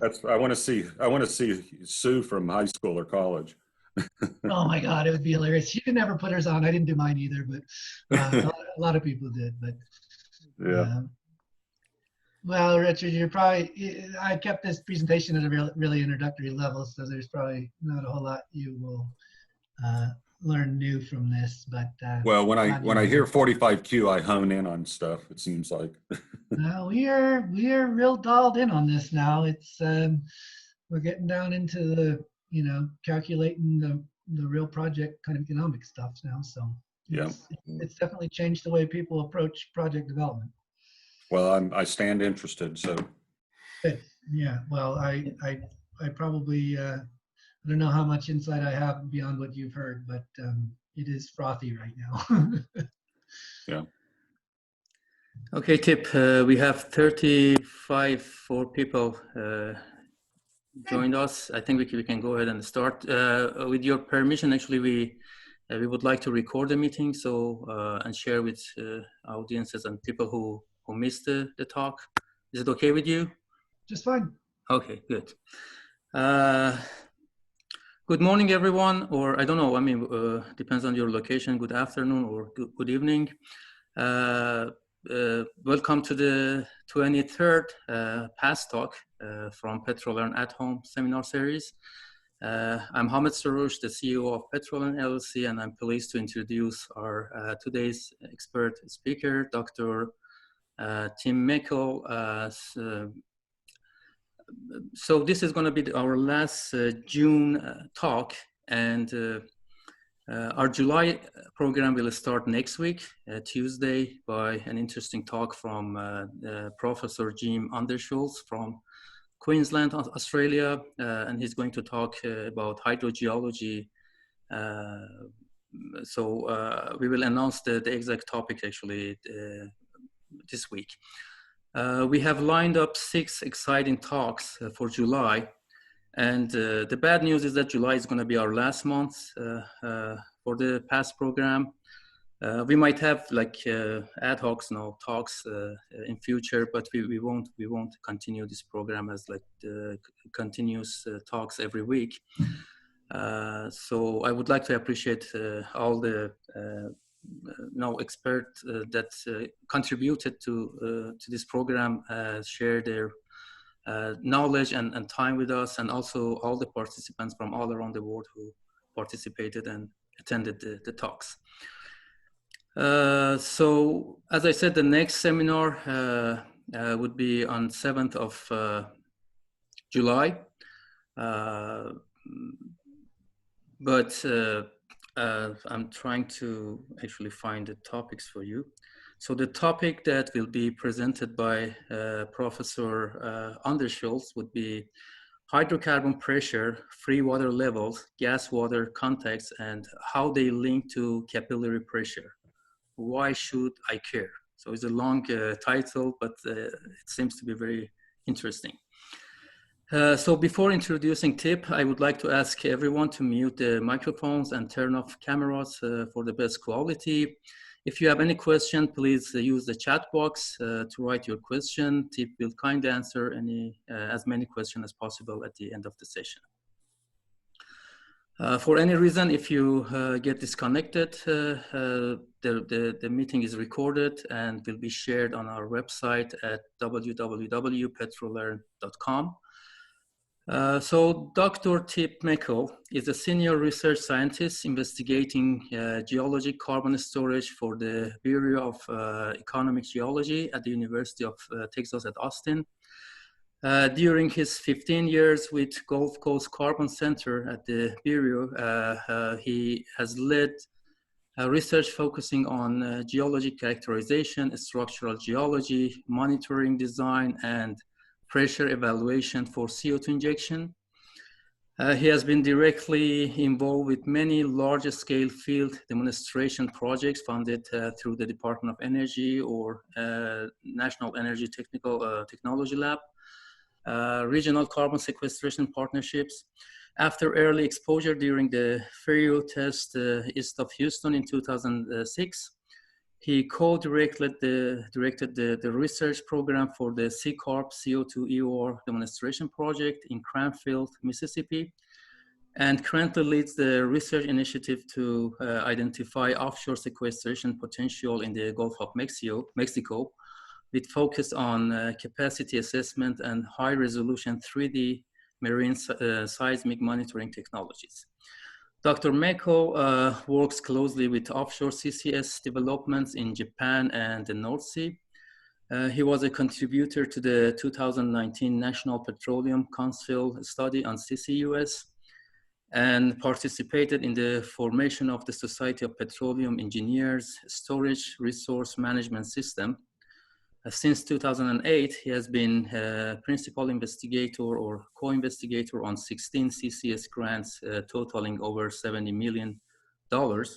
I want to see Sue from high school or college. Oh my God, it would be hilarious. She could never put hers on. I didn't do mine either, but a lot of people did. But yeah. Well, Richard, I kept this presentation at a really introductory level, so there's probably not a whole lot you will learn new from this. But well, when I hear 45Q, I hone in on stuff. It seems like. No, we are real dialed in on this now. It's we're getting down into the calculating the real project kind of economic stuff now. So it's definitely changed the way people approach project development. Well, I stand interested. So. Good. Yeah. Well, I probably I don't know how much insight I have beyond what you've heard, but it is frothy right now. Yeah. Okay, Tip. We have 35 people joined us. I think we can go ahead and start. With your permission, actually, we would like to record the meeting and share with audiences and people who missed the talk. Is it okay with you? Just fine. Okay, good. Good morning, everyone, or I don't know, I mean, depends on your location, good afternoon or good evening. Welcome to the 23rd P.A.S.S talk from Petrolern at Home seminar series. I'm Hamid Saroush, the CEO of Petrolern LLC, and I'm pleased to introduce our today's expert speaker, Dr. Tim Meckel. So this is going to be our last June talk, and our July program will start next week, Tuesday, by an interesting talk from Professor Jim Underschulz from Queensland, Australia, and he's going to talk about hydrogeology. So we will announce the exact topic actually this week. We have lined up 6 exciting talks for July. And the bad news is that July is going to be our last month for the P.A.S.S program. We might have like ad hoc talks in future, but we won't continue this program as like the continuous talks every week. So I would like to appreciate all the experts that contributed to this program, share their knowledge and time with us, and also all the participants from all around the world who participated and attended the talks. So as I said, the next seminar would be on 7th of July. But I'm trying to actually find the topics for you. So the topic that will be presented by Professor Underschulz would be hydrocarbon pressure, free water levels, gas water contacts, and how they link to capillary pressure. Why should I care? So it's a long title, but it seems to be very interesting. So before introducing Tip, I would like to ask everyone to mute the microphones and turn off cameras for the best quality. If you have any question, please use the chat box to write your question. Tip will kindly answer as many questions as possible at the end of the session. For any reason, if you get disconnected, the meeting is recorded and will be shared on our website at www.petrolern.com. So Dr. Tip Meckel is a senior research scientist investigating geologic carbon storage for the Bureau of Economic Geology at the University of Texas at Austin. During his 15 years with Gulf Coast Carbon Center at the Bureau, he has led research focusing on geologic characterization, structural geology, monitoring design, and pressure evaluation for CO2 injection. He has been directly involved with many large-scale field demonstration projects funded through the Department of Energy or National Energy Technology Lab, regional carbon sequestration partnerships. After early exposure during the Ferrio test east of Houston in 2006, He co-directed the research program for the C-Corp CO2 EOR demonstration project in Cranfield, Mississippi, and currently leads the research initiative to identify offshore sequestration potential in the Gulf of Mexico, with focus on capacity assessment and high-resolution 3D marine seismic monitoring technologies. Dr. Meckel works closely with offshore CCS developments in Japan and the North Sea. He was a contributor to the 2019 National Petroleum Council study on CCUS and participated in the formation of the Society of Petroleum Engineers Storage Resource Management System. Since 2008, he has been principal investigator or co-investigator on 16 CCS grants totaling over $70 million. Dr.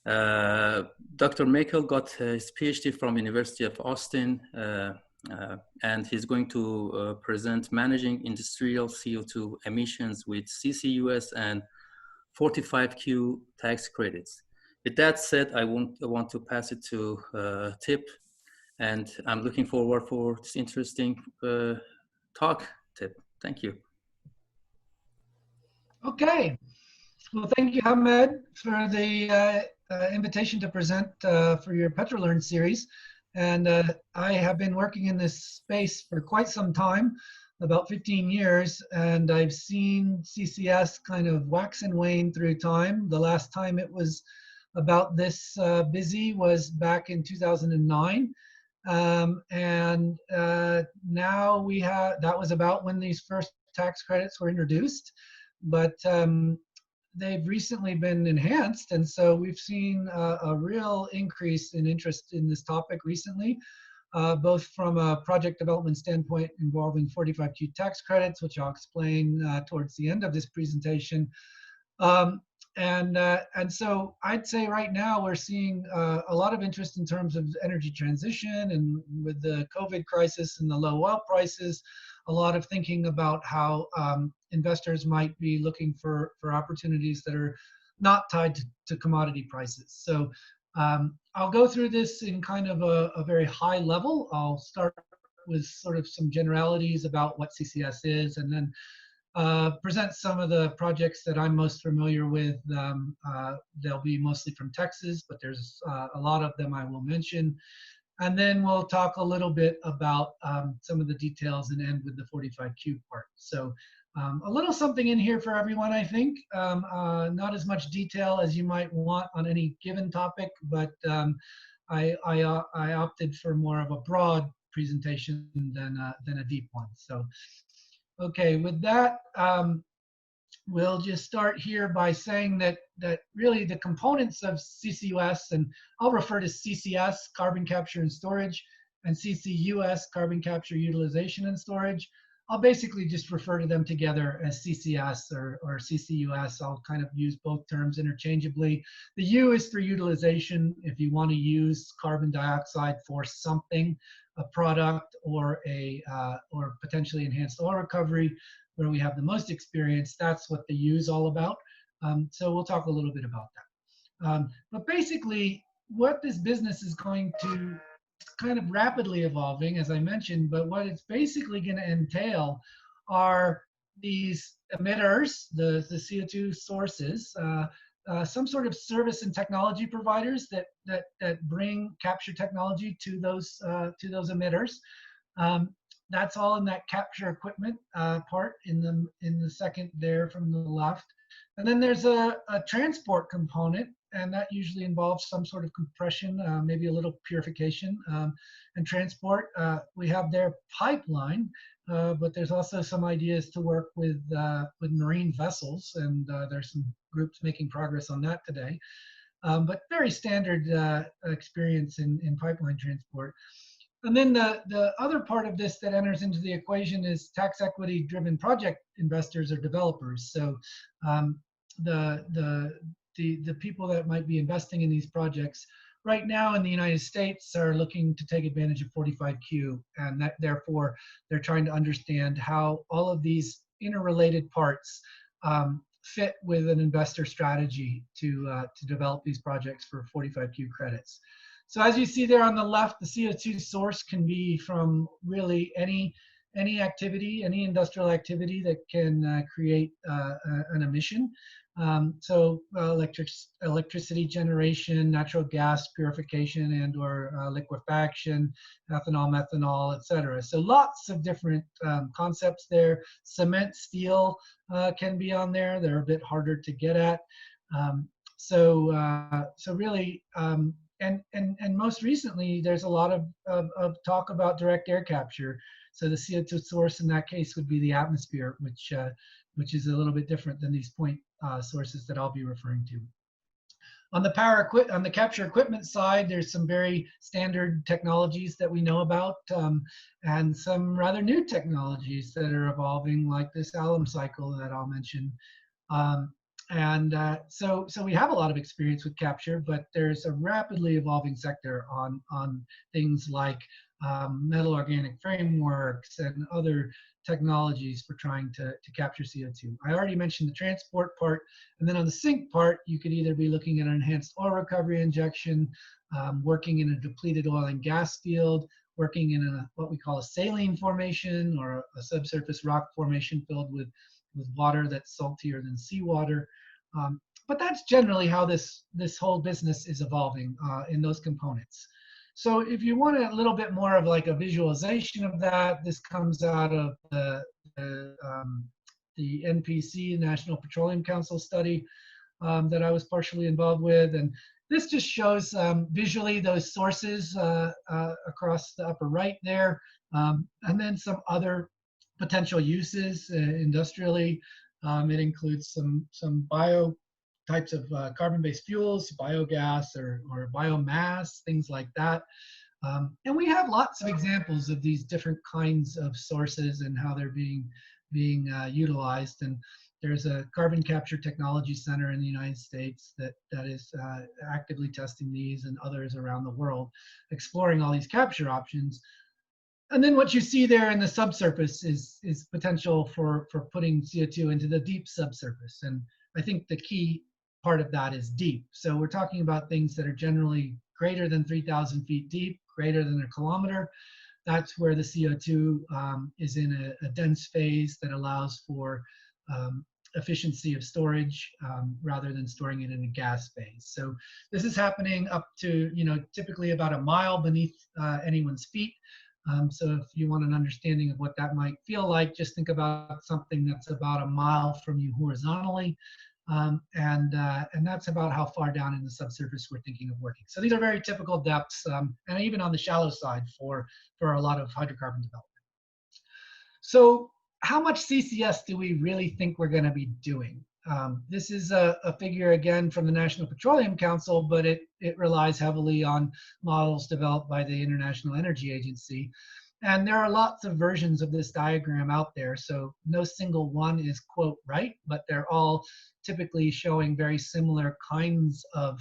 Meckel got his PhD from University of Austin, and he's going to present managing industrial CO2 emissions with CCUS and 45Q tax credits. With that said, I want to pass it to Tip. And I'm looking forward for this interesting talk, Tip. Thank you. Okay. Well, thank you, Ahmed, for the invitation to present for your Petrolern series. And I have been working in this space for quite some time, about 15 years, and I've seen CCS kind of wax and wane through time. The last time it was about this busy was back in 2009. Now we have, that was about when these first tax credits were introduced, but they've recently been enhanced, and so we've seen a real increase in interest in this topic recently, both from a project development standpoint involving 45Q tax credits, which I'll explain towards the end of this presentation. And so I'd say right now we're seeing a lot of interest in terms of energy transition, and with the COVID crisis and the low oil prices, a lot of thinking about how investors might be looking for opportunities that are not tied to commodity prices. So I'll go through this in kind of a very high level. I'll start with sort of some generalities about what CCS is, and then present some of the projects that I'm most familiar with. They'll be mostly from Texas, but there's a lot of them I will mention. And then we'll talk a little bit about some of the details and end with the 45Q part. So a little something in here for everyone, I think. Not as much detail as you might want on any given topic, but I opted for more of a broad presentation than a deep one. So. Okay, with that, we'll just start here by saying that really the components of CCUS, and I'll refer to CCS, carbon capture and storage, and CCUS, carbon capture, utilization and storage. I'll basically just refer to them together as CCS or CCUS. I'll kind of use both terms interchangeably. The U is for utilization. If you want to use carbon dioxide for something, a product or or potentially enhanced oil recovery, where we have the most experience, that's what the U is all about. So we'll talk a little bit about that. But basically, what this business is going to kind of rapidly evolving, as I mentioned, but what it's basically going to entail are these emitters, the CO2 sources, some sort of service and technology providers that bring capture technology to those emitters. That's all in that capture equipment part in the second there from the left. And then there's a transport component, and that usually involves some sort of compression, maybe a little purification and transport. We have their pipeline, but there's also some ideas to work with marine vessels, and there's some groups making progress on that today. But very standard experience in pipeline transport. And then the other part of this that enters into the equation is tax equity driven project investors or developers. So the people that might be investing in these projects right now in the United States are looking to take advantage of 45Q, and that therefore they're trying to understand how all of these interrelated parts fit with an investor strategy to develop these projects for 45Q credits. So as you see there on the left, the CO2 source can be from really any activity, any industrial activity that can create an emission. Electricity generation, natural gas purification and/or liquefaction, ethanol, methanol, etc. So lots of different concepts there. Cement, steel can be on there. They're a bit harder to get at. And most recently, there's a lot of talk about direct air capture. So the CO2 source in that case would be the atmosphere, which is a little bit different than these point sources that I'll be referring to. On the capture equipment side, there's some very standard technologies that we know about, and some rather new technologies that are evolving, like this alum cycle that I'll mention. So we have a lot of experience with capture, but there's a rapidly evolving sector on things like metal organic frameworks and other technologies for trying to capture CO2. I already mentioned the transport part, and then on the sink part, you could either be looking at an enhanced oil recovery injection, working in a depleted oil and gas field, working in what we call a saline formation or a subsurface rock formation filled with water that's saltier than seawater. But that's generally how this whole business is evolving in those components. So if you want a little bit more of like a visualization of that, this comes out of the NPC, National Petroleum Council study that I was partially involved with. And this just shows visually those sources across the upper right there, and then some other potential uses industrially. It includes some bio types of carbon-based fuels, biogas or biomass, things like that. And we have lots of examples of these different kinds of sources and how they're being utilized. And there's a carbon capture technology center in the United States that is actively testing these, and others around the world exploring all these capture options. And then what you see there in the subsurface is potential for putting CO2 into the deep subsurface. And I think the key part of that is deep. So we're talking about things that are generally greater than 3,000 feet deep, greater than a kilometer. That's where the CO2 is in a dense phase that allows for efficiency of storage rather than storing it in a gas phase. So this is happening up to, typically about a mile beneath anyone's feet. So if you want an understanding of what that might feel like, just think about something that's about a mile from you horizontally. And that's about how far down in the subsurface we're thinking of working. So these are very typical depths, and even on the shallow side for a lot of hydrocarbon development. So how much CCS do we really think we're going to be doing? This is a figure, again, from the National Petroleum Council, but it relies heavily on models developed by the International Energy Agency. And there are lots of versions of this diagram out there, so no single one is, quote, right, but they're all typically showing very similar kinds of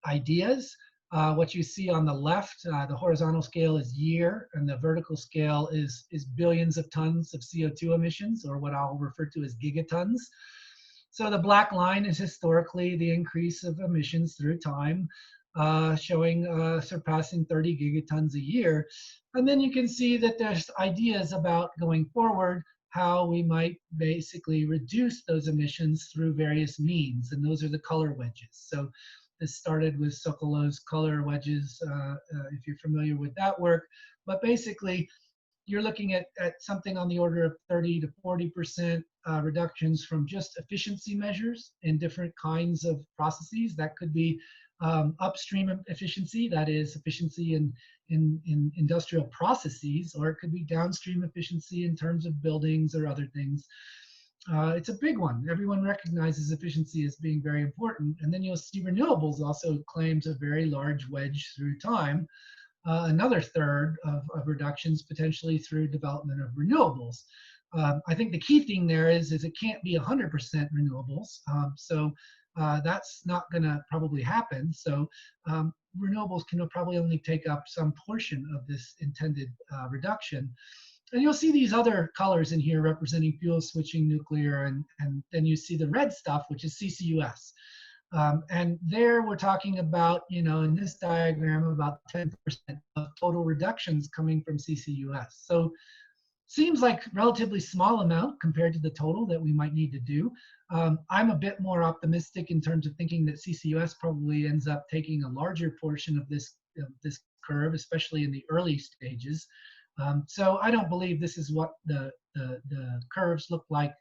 ideas. What you see on the left, the horizontal scale is year, and the vertical scale is billions of tons of CO2 emissions, or what I'll refer to as gigatons. So the black line is historically the increase of emissions through time, showing surpassing 30 gigatons a year. And then you can see that there's ideas about going forward, how we might basically reduce those emissions through various means. And those are the color wedges. So this started with Sokolow's color wedges, if you're familiar with that work. But basically, you're looking at something on the order of 30 to 40% reductions from just efficiency measures in different kinds of processes. That could be upstream efficiency, that is efficiency in industrial processes, or it could be downstream efficiency in terms of buildings or other things. It's a big one. Everyone recognizes efficiency as being very important. And then you'll see renewables also claims a very large wedge through time. Another third of reductions potentially through development of renewables. I think the key thing there is it can't be 100% renewables. So that's not going to probably happen. So renewables can probably only take up some portion of this intended reduction. And you'll see these other colors in here representing fuel switching, nuclear, and then you see the red stuff, which is CCUS. And there we're talking about, in this diagram, about 10% of total reductions coming from CCUS. So seems like relatively small amount compared to the total that we might need to do. I'm a bit more optimistic in terms of thinking that CCUS probably ends up taking a larger portion of this curve, especially in the early stages. So I don't believe this is what the curves look like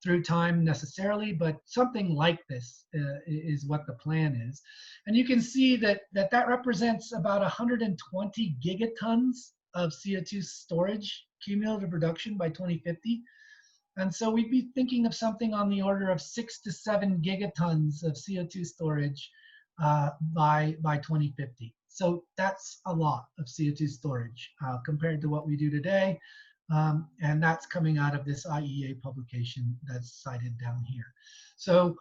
through time necessarily, but something like this is what the plan is. And you can see that represents about 120 gigatons of CO2 storage cumulative reduction by 2050. And so we'd be thinking of something on the order of 6 to 7 gigatons of CO2 storage by 2050. So that's a lot of CO2 storage compared to what we do today. And that's coming out of this IEA publication that's cited down here. So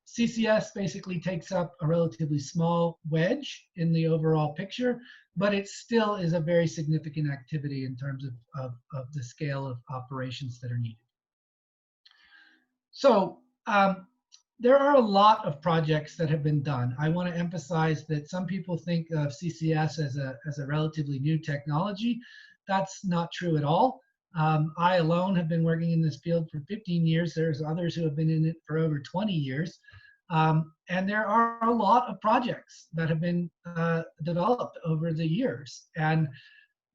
CCS basically takes up a relatively small wedge in the overall picture, but it still is a very significant activity in terms of the scale of operations that are needed. So there are a lot of projects that have been done. I want to emphasize that some people think of CCS as a relatively new technology. That's not true at all. I alone have been working in this field for 15 years. There's others who have been in it for over 20 years. And there are a lot of projects that have been developed over the years. And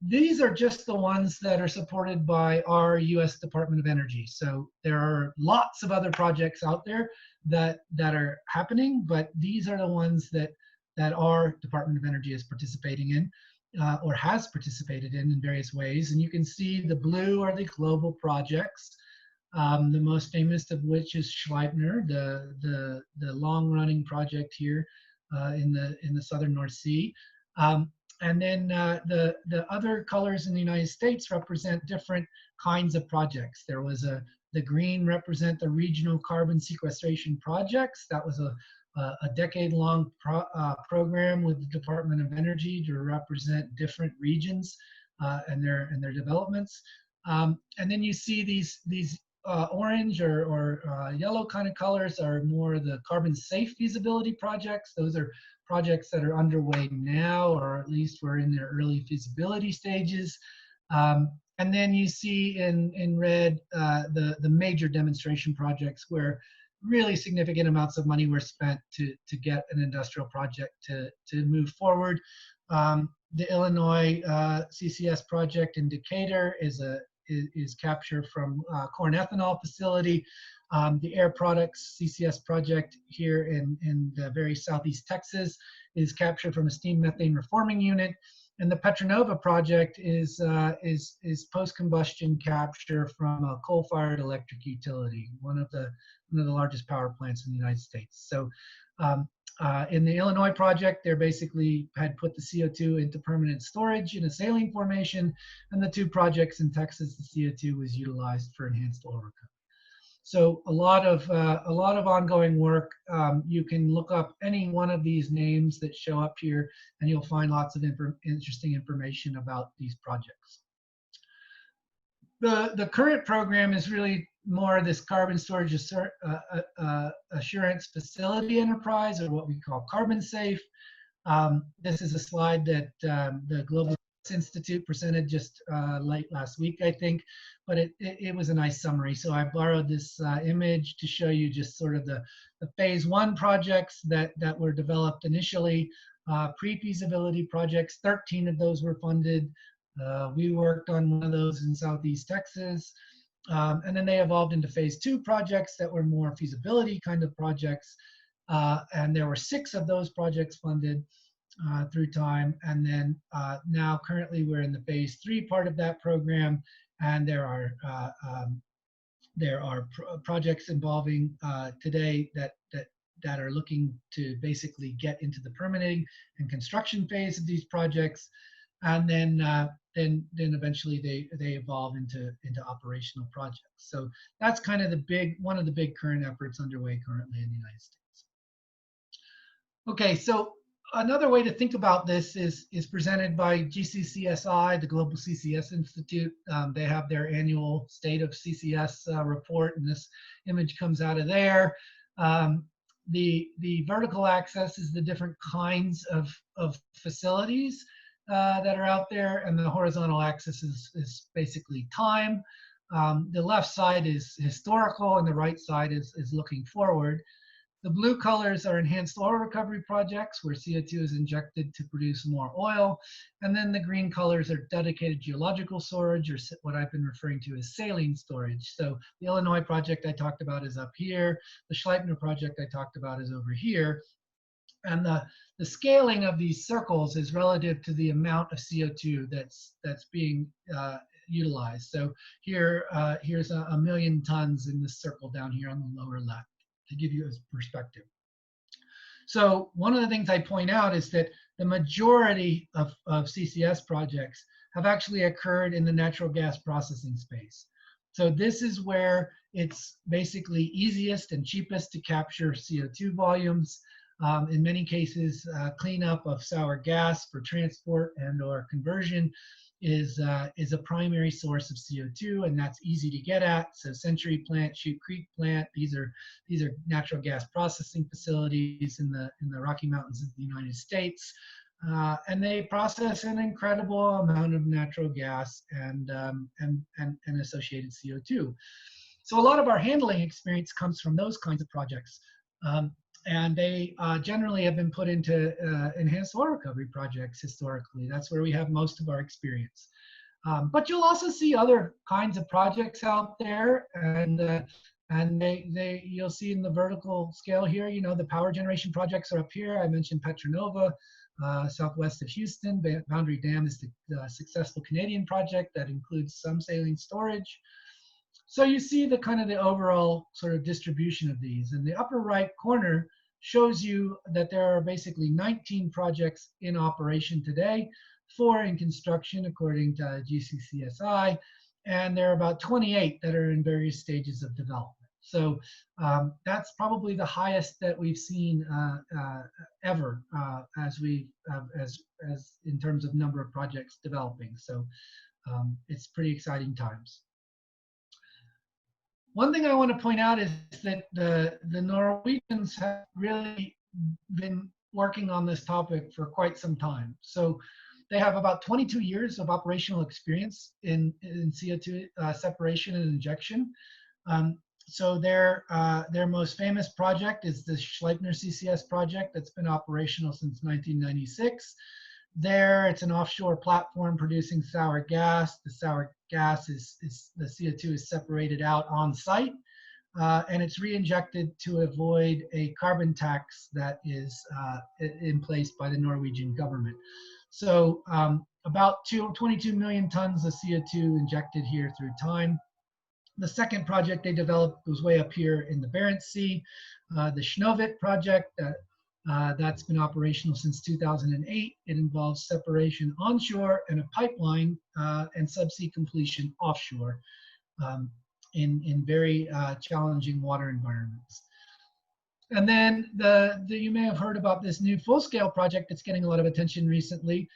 these are just the ones that are supported by our US Department of Energy. So there are lots of other projects out there that are happening, but these are the ones that our Department of Energy is participating in. Or has participated in various ways. And you can see the blue are the global projects, the most famous of which is Schleipner, the long-running project here in the southern North Sea. And then the other colors in the United States represent different kinds of projects. There was the green represent the regional carbon sequestration projects. That was a decade-long program with the Department of Energy to represent different regions and their developments. And then you see these orange or yellow kind of colors are more the carbon safe feasibility projects. Those are projects that are underway now, or at least we're in their early feasibility stages. And then you see in red the major demonstration projects where really significant amounts of money were spent to get an industrial project to move forward. The Illinois CCS project in Decatur is capture from corn ethanol facility. The Air Products CCS project here in the very southeast Texas is capture from a steam methane reforming unit. And the Petronova project is post-combustion capture from a coal-fired electric utility, one of the largest power plants in the United States. So in the Illinois project, they basically had put the CO2 into permanent storage in a saline formation, and the two projects in Texas, the CO2 was utilized for enhanced oil recovery. So a lot of ongoing work. You can look up any one of these names that show up here, and you'll find lots of interesting information about these projects. The current program is really more this carbon storage assurance facility enterprise, or what we call carbon safe. This is a slide that the Global Institute presented just late last week, I think, but it was a nice summary. So I borrowed this image to show you just sort of the phase 1 projects that were developed initially, pre-feasibility projects. 13 of those were funded. We worked on one of those in Southeast Texas. And then they evolved into phase 2 projects that were more feasibility kind of projects. And there were 6 of those projects funded through time. And then now currently we're in the phase 3 part of that program. And there are projects involving today that are looking to basically get into the permitting and construction phase of these projects. And then eventually they evolve into operational projects. So that's kind of one of the big current efforts underway currently in the United States. Okay, so another way to think about this is presented by GCCSI, the Global CCS Institute. They have their annual State of CCS report, and this image comes out of there. the vertical axis is the different kinds of facilities that are out there, and the horizontal axis is basically time. The left side is historical, and the right side is looking forward. The blue colors are enhanced oil recovery projects where CO2 is injected to produce more oil. And then the green colors are dedicated geological storage, or what I've been referring to as saline storage. So the Illinois project I talked about is up here. The Schleipner project I talked about is over here. And the scaling of these circles is relative to the amount of CO2 that's being utilized. So here's a million tons in this circle down here on the lower left, to give you a perspective. So one of the things I point out is that the majority of CCS projects have actually occurred in the natural gas processing space. So this is where it's basically easiest and cheapest to capture CO2 volumes. In many cases, cleanup of sour gas for transport and or conversion is a primary source of CO2, and that's easy to get at. So Century Plant, Chute Creek Plant, these are natural gas processing facilities in the Rocky Mountains of the United States, and they process an incredible amount of natural gas and associated CO2. So a lot of our handling experience comes from those kinds of projects. And they generally have been put into enhanced oil recovery projects historically. That's where we have most of our experience. But you'll also see other kinds of projects out there, and you'll see in the vertical scale here, you know, the power generation projects are up here. I mentioned Petra Nova, southwest of Houston. Boundary Dam is the successful Canadian project that includes some saline storage. So you see the kind of the overall sort of distribution of these. And the upper right corner shows you that there are basically 19 projects in operation today, 4 in construction according to GCCSI, and there are about 28 that are in various stages of development. So that's probably the highest that we've seen ever as in terms of number of projects developing. So it's pretty exciting times. One thing I want to point out is that the Norwegians have really been working on this topic for quite some time. So they have about 22 years of operational experience in CO2 separation and injection. So their most famous project is the Schleipner CCS project that's been operational since 1996. There, it's an offshore platform producing sour gas. The sour gas the CO2 is separated out on site, and it's re-injected to avoid a carbon tax that is in place by the Norwegian government. So about 22 million tons of CO2 injected here through time. The second project they developed was way up here in the Barents Sea, the Snøhvit project. That's been operational since 2008. It involves separation onshore and a pipeline and subsea completion offshore in very challenging water environments. And then you may have heard about this new full-scale project that's getting a lot of attention recently.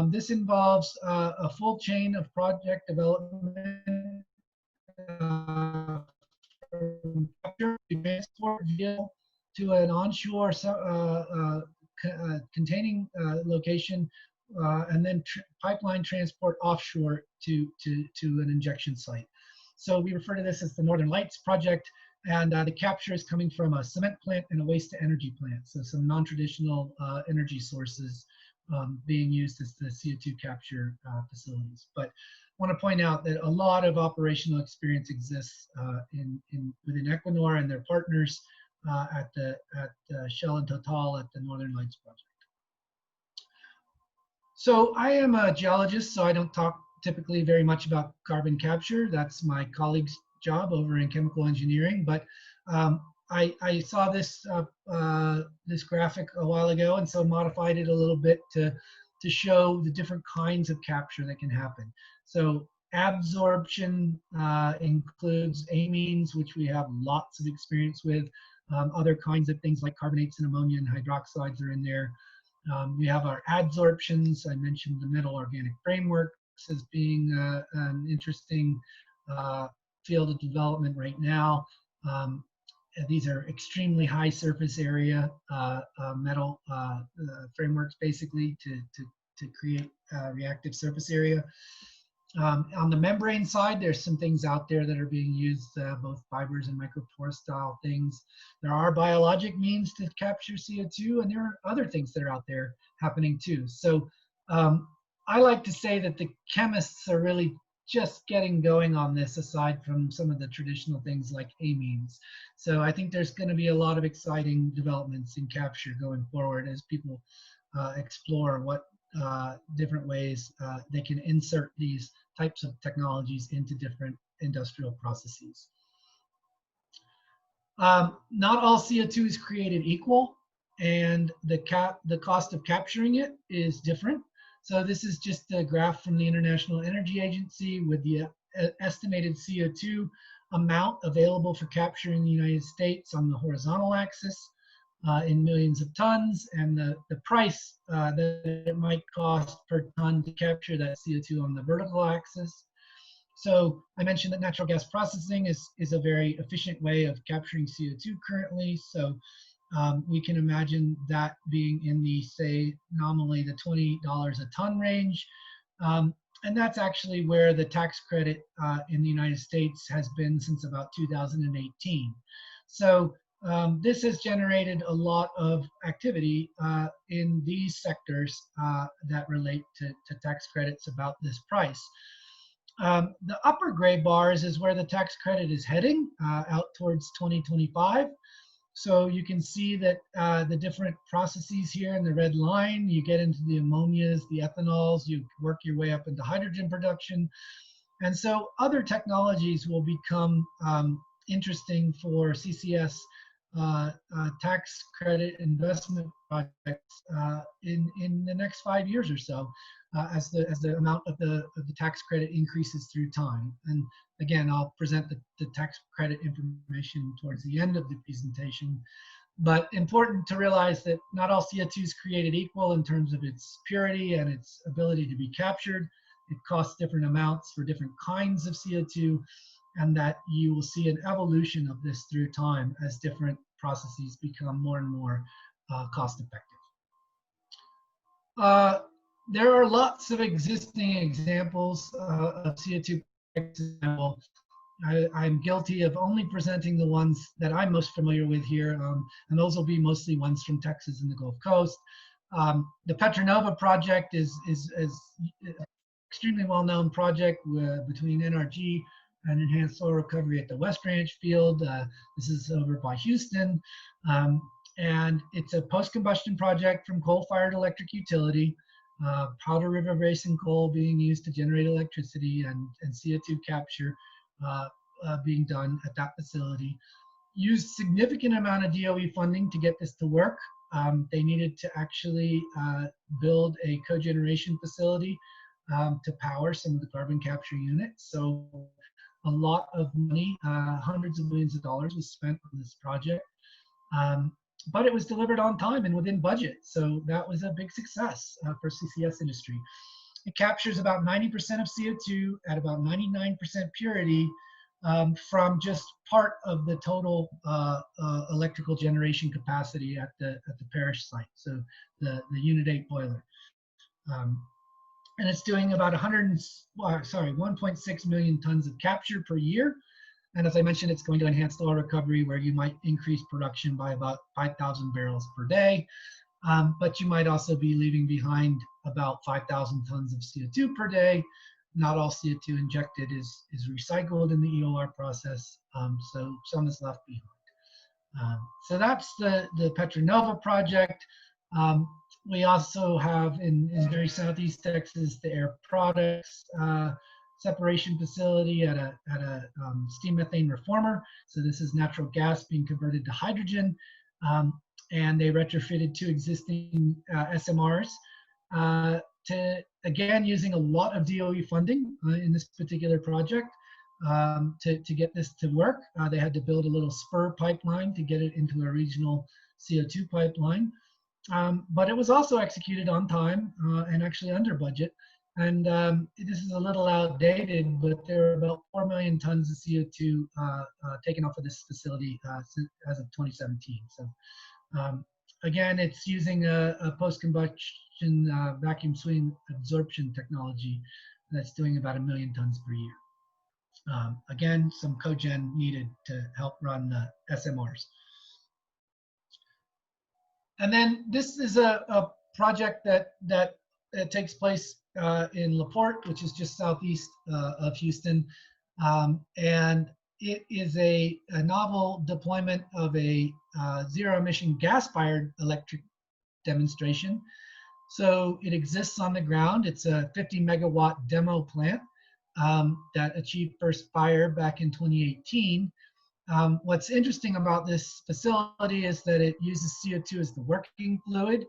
This involves a full chain of project development from capture to transport to an onshore containing location, and then pipeline transport offshore to an injection site. So we refer to this as the Northern Lights project, and the capture is coming from a cement plant and a waste-to-energy plant, so some non-traditional energy sources being used as the CO2 capture facilities. But I want to point out that a lot of operational experience exists within Equinor and their partners at Shell and Total at the Northern Lights project. So I am a geologist, so I don't talk typically very much about carbon capture. That's my colleague's job over in chemical engineering. But I saw this this graphic a while ago, and so modified it a little bit to show the different kinds of capture that can happen. So absorption includes amines, which we have lots of experience with. Other kinds of things like carbonates and ammonia and hydroxides are in there. We have our adsorptions. I mentioned the metal organic frameworks as being an interesting field of development right now. these are extremely high surface area metal frameworks, basically, to create reactive surface area. On the membrane side, there's some things out there that are being used, both fibers and micropore style things. There are biologic means to capture CO2, and there are other things that are out there happening too. So I like to say that the chemists are really just getting going on this, aside from some of the traditional things like amines. So I think there's going to be a lot of exciting developments in capture going forward as people explore what different ways they can insert these types of technologies into different industrial processes. Not all CO2 is created equal, and the cost of capturing it is different. So this is just a graph from the International Energy Agency with the estimated CO2 amount available for capture in the United States on the horizontal axis in millions of tons, and the price that it might cost per ton to capture that CO2 on the vertical axis. So I mentioned that natural gas processing is a very efficient way of capturing CO2 currently. So we can imagine that being in the, say, nominally the $20 a ton range. And that's actually where the tax credit in the United States has been since about 2018. So this has generated a lot of activity in these sectors that relate to tax credits about this price. The upper gray bars is where the tax credit is heading out towards 2025. So you can see that the different processes here in the red line, you get into the ammonias, the ethanols, you work your way up into hydrogen production. And so other technologies will become interesting for CCS tax credit investment projects in the next 5 years or so, as the amount of the tax credit increases through time. And again, I'll present the tax credit information towards the end of the presentation. But important to realize that not all CO2 is created equal in terms of its purity and its ability to be captured. It costs different amounts for different kinds of CO2, and that you will see an evolution of this through time as different processes become more and more cost effective. There are lots of existing examples of CO2 projects. I'm guilty of only presenting the ones that I'm most familiar with here, and those will be mostly ones from Texas and the Gulf Coast. The Petra project is extremely well-known project between NRG and Enhanced Oil Recovery at the West Ranch field. This is over by Houston. And it's a post-combustion project from coal-fired electric utility, Powder River Basin coal being used to generate electricity, and CO2 capture being done at that facility. Used significant amount of DOE funding to get this to work. They needed to actually build a cogeneration facility to power some of the carbon capture units. So a lot of money, hundreds of millions of dollars was spent on this project. But it was delivered on time and within budget. So that was a big success for CCS industry. It captures about 90% of CO2 at about 99% purity from just part of the total electrical generation capacity at the P.A.S.S site, so the Unit 8 boiler. And it's doing about 1.6 million tons of capture per year. And as I mentioned, it's going to enhance oil recovery, where you might increase production by about 5,000 barrels per day. But you might also be leaving behind about 5,000 tons of CO2 per day. Not all CO2 injected is recycled in the EOR process, so some is left behind. So that's the Petra project. We also have in very southeast Texas the Air Products separation facility at a steam methane reformer. So this is natural gas being converted to hydrogen, and they retrofitted 2 existing SMRs to, again, using a lot of DOE funding in this particular project to get this to work. They had to build a little spur pipeline to get it into a regional CO2 pipeline. But it was also executed on time and actually under budget. And this is a little outdated, but there are about 4 million tons of CO2 taken off of this facility as of 2017. So again, it's using a post-combustion vacuum swing absorption technology that's doing about 1 million tons per year. Again, some cogen needed to help run the SMRs. And then this is a project that takes place in La Porte, which is just southeast of Houston. And it is a novel deployment of a zero-emission gas-fired electric demonstration. So it exists on the ground. It's a 50 megawatt demo plant that achieved first fire back in 2018. What's interesting about this facility is that it uses CO2 as the working fluid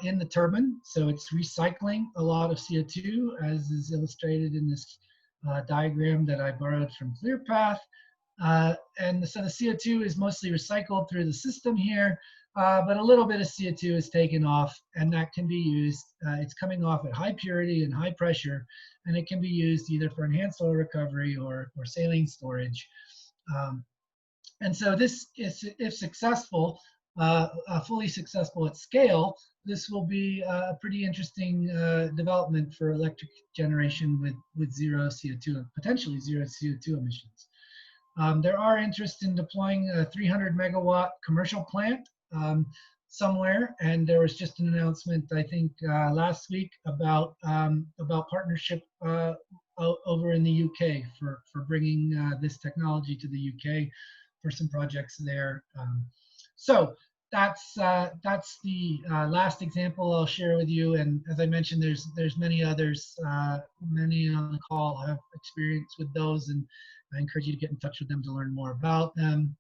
in the turbine. So it's recycling a lot of CO2, as is illustrated in this diagram that I borrowed from ClearPath. And so the CO2 is mostly recycled through the system here, but a little bit of CO2 is taken off, and that can be used. It's coming off at high purity and high pressure, and it can be used either for enhanced oil recovery or saline storage. And so this is, if successful, fully successful at scale, this will be a pretty interesting development for electric generation with zero CO2, potentially zero CO2 emissions. There are interest in deploying a 300 megawatt commercial plant somewhere, and there was just an announcement, I think, last week about partnership over in the UK for bringing this technology to the UK for some projects there. So that's the last example I'll share with you. And as I mentioned, there's many others. Many on the call have experience with those, and I encourage you to get in touch with them to learn more about them.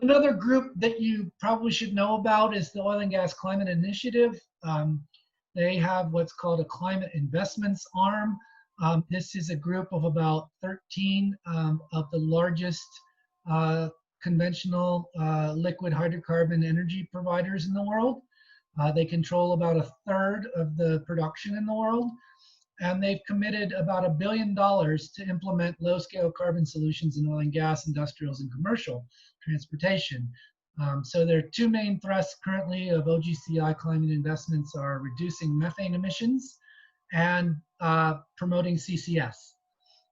Another group that you probably should know about is the Oil and Gas Climate Initiative. They have what's called a climate investments arm. This is a group of about 13 of the largest conventional liquid hydrocarbon energy providers in the world. They control about a third of the production in the world, and they've committed about $1 billion to implement low-scale carbon solutions in oil and gas, industrials, and commercial transportation. So their two main thrusts currently of OGCI climate investments are reducing methane emissions and promoting CCS.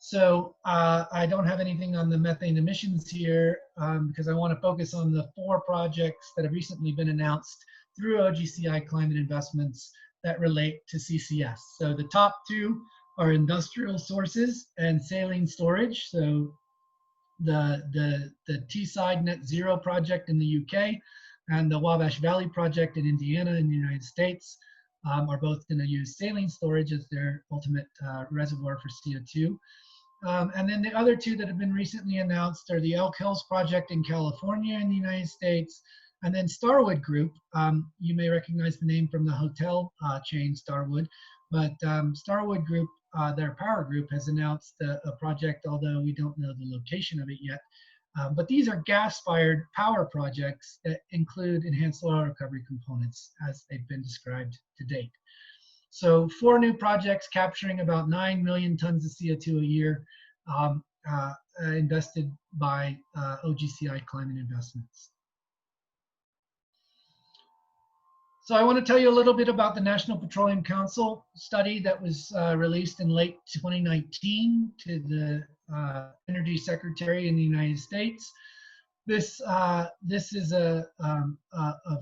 So I don't have anything on the methane emissions here because I want to focus on the 4 projects that have recently been announced through OGCI climate investments that relate to CCS. So the top 2 are industrial sources and saline storage. So the Teesside Net Zero project in the UK and the Wabash Valley project in Indiana in the United States are both going to use saline storage as their ultimate reservoir for CO2. And then the other 2 that have been recently announced are the Elk Hills project in California in the United States, and then Starwood Group. You may recognize the name from the hotel chain Starwood, but Starwood Group, their power group, has announced a project, although we don't know the location of it yet. But these are gas-fired power projects that include enhanced oil recovery components as they've been described to date. So 4 new projects capturing about 9 million tons of CO2 a year invested by OGCI Climate Investments. So I want to tell you a little bit about the National Petroleum Council study that was released in late 2019 to the Energy Secretary in the United States. This is a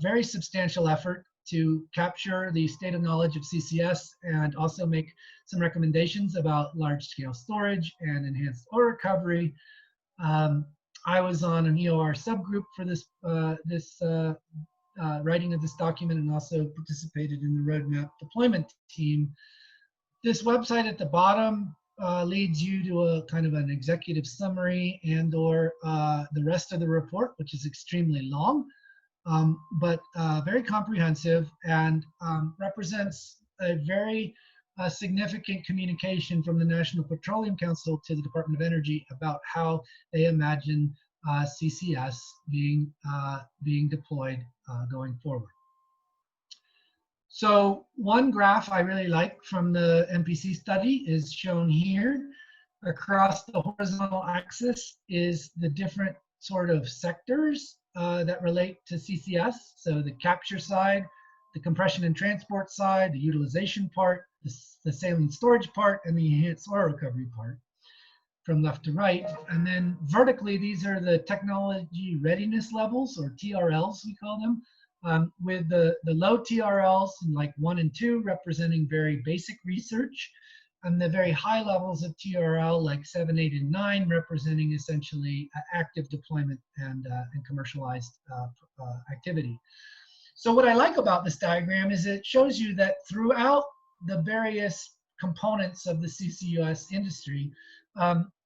very substantial effort to capture the state of knowledge of CCS and also make some recommendations about large-scale storage and enhanced oil recovery. I was on an EOR subgroup for this writing of this document and also participated in the roadmap deployment team. This website at the bottom leads you to a kind of an executive summary and or the rest of the report, which is extremely long, but very comprehensive and represents a very significant communication from the National Petroleum Council to the Department of Energy about how they imagine CCS being deployed going forward. So one graph I really like from the MPC study is shown here. Across the horizontal axis is the different sort of sectors that relate to CCS. So the capture side, the compression and transport side, the utilization part, the saline storage part, and the enhanced oil recovery part from left to right. And then vertically, these are the technology readiness levels, or TRLs we call them, with the low TRLs, like 1 and 2, representing very basic research, and the very high levels of TRL, like 7, 8, and 9, representing essentially active deployment and commercialized activity. So what I like about this diagram is it shows you that throughout the various components of the CCUS industry,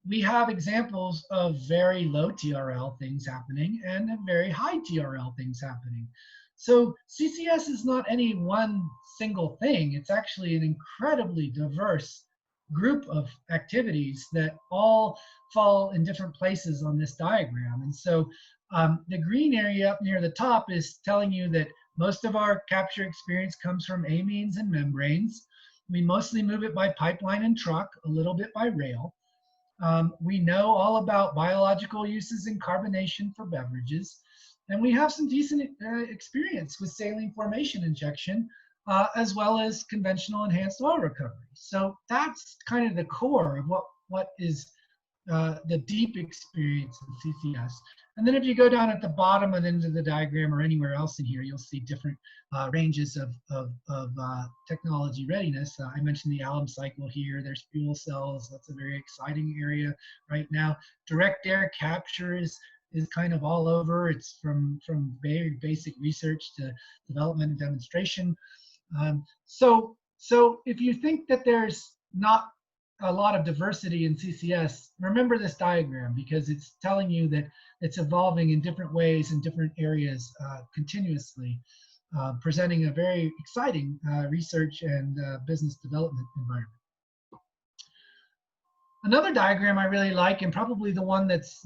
we have examples of very low TRL things happening and very high TRL things happening. So CCS is not any one single thing. It's actually an incredibly diverse group of activities that all fall in different places on this diagram. And so the green area up near the top is telling you that most of our capture experience comes from amines and membranes. We mostly move it by pipeline and truck, a little bit by rail. We know all about biological uses in carbonation for beverages. And we have some decent experience with saline formation injection, as well as conventional enhanced oil recovery. So that's kind of the core of what is the deep experience in CCS. And then if you go down at the bottom and into the diagram or anywhere else in here, you'll see different ranges of technology readiness. I mentioned the alum cycle here. There's fuel cells. That's a very exciting area right now. Direct air capture is kind of all over. It's from very basic research to development and demonstration. So if you think that there's not a lot of diversity in CCS, remember this diagram, because it's telling you that it's evolving in different ways in different areas continuously, presenting a very exciting research and business development environment. Another diagram I really like, and probably the one that's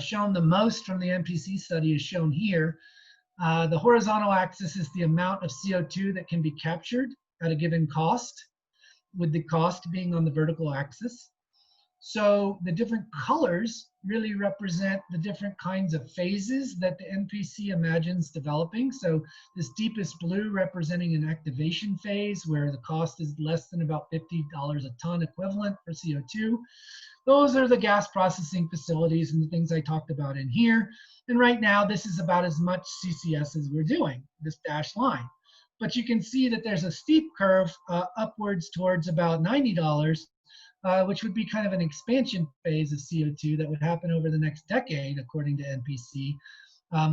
shown the most from the MPC study, is shown here. The horizontal axis is the amount of CO2 that can be captured at a given cost, with the cost being on the vertical axis. So the different colors really represent the different kinds of phases that the NPC imagines developing. So this deepest blue representing an activation phase where the cost is less than about $50 a ton equivalent for CO2. Those are the gas processing facilities and the things I talked about in here. And right now, this is about as much CCS as we're doing, this dashed line. But you can see that there's a steep curve upwards towards about $90, which would be kind of an expansion phase of CO2 that would happen over the next decade, according to NPC.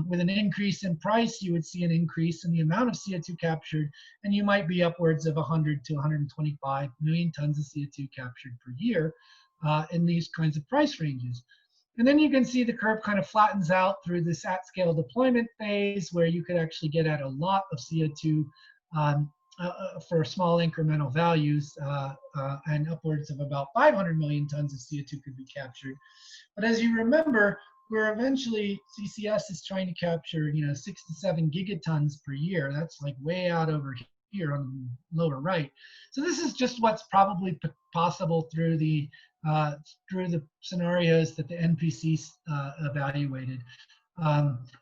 With an increase in price, you would see an increase in the amount of CO2 captured, and you might be upwards of 100 to 125 million tons of CO2 captured per year in these kinds of price ranges. And then you can see the curve kind of flattens out through this at-scale deployment phase, where you could actually get at a lot of CO2 for small incremental values, and upwards of about 500 million tons of CO2 could be captured. But as you remember, we're eventually, CCS is trying to capture, 6 to 7 gigatons per year. That's like way out over here on the lower right. So this is just what's probably possible through the scenarios that the NPC evaluated.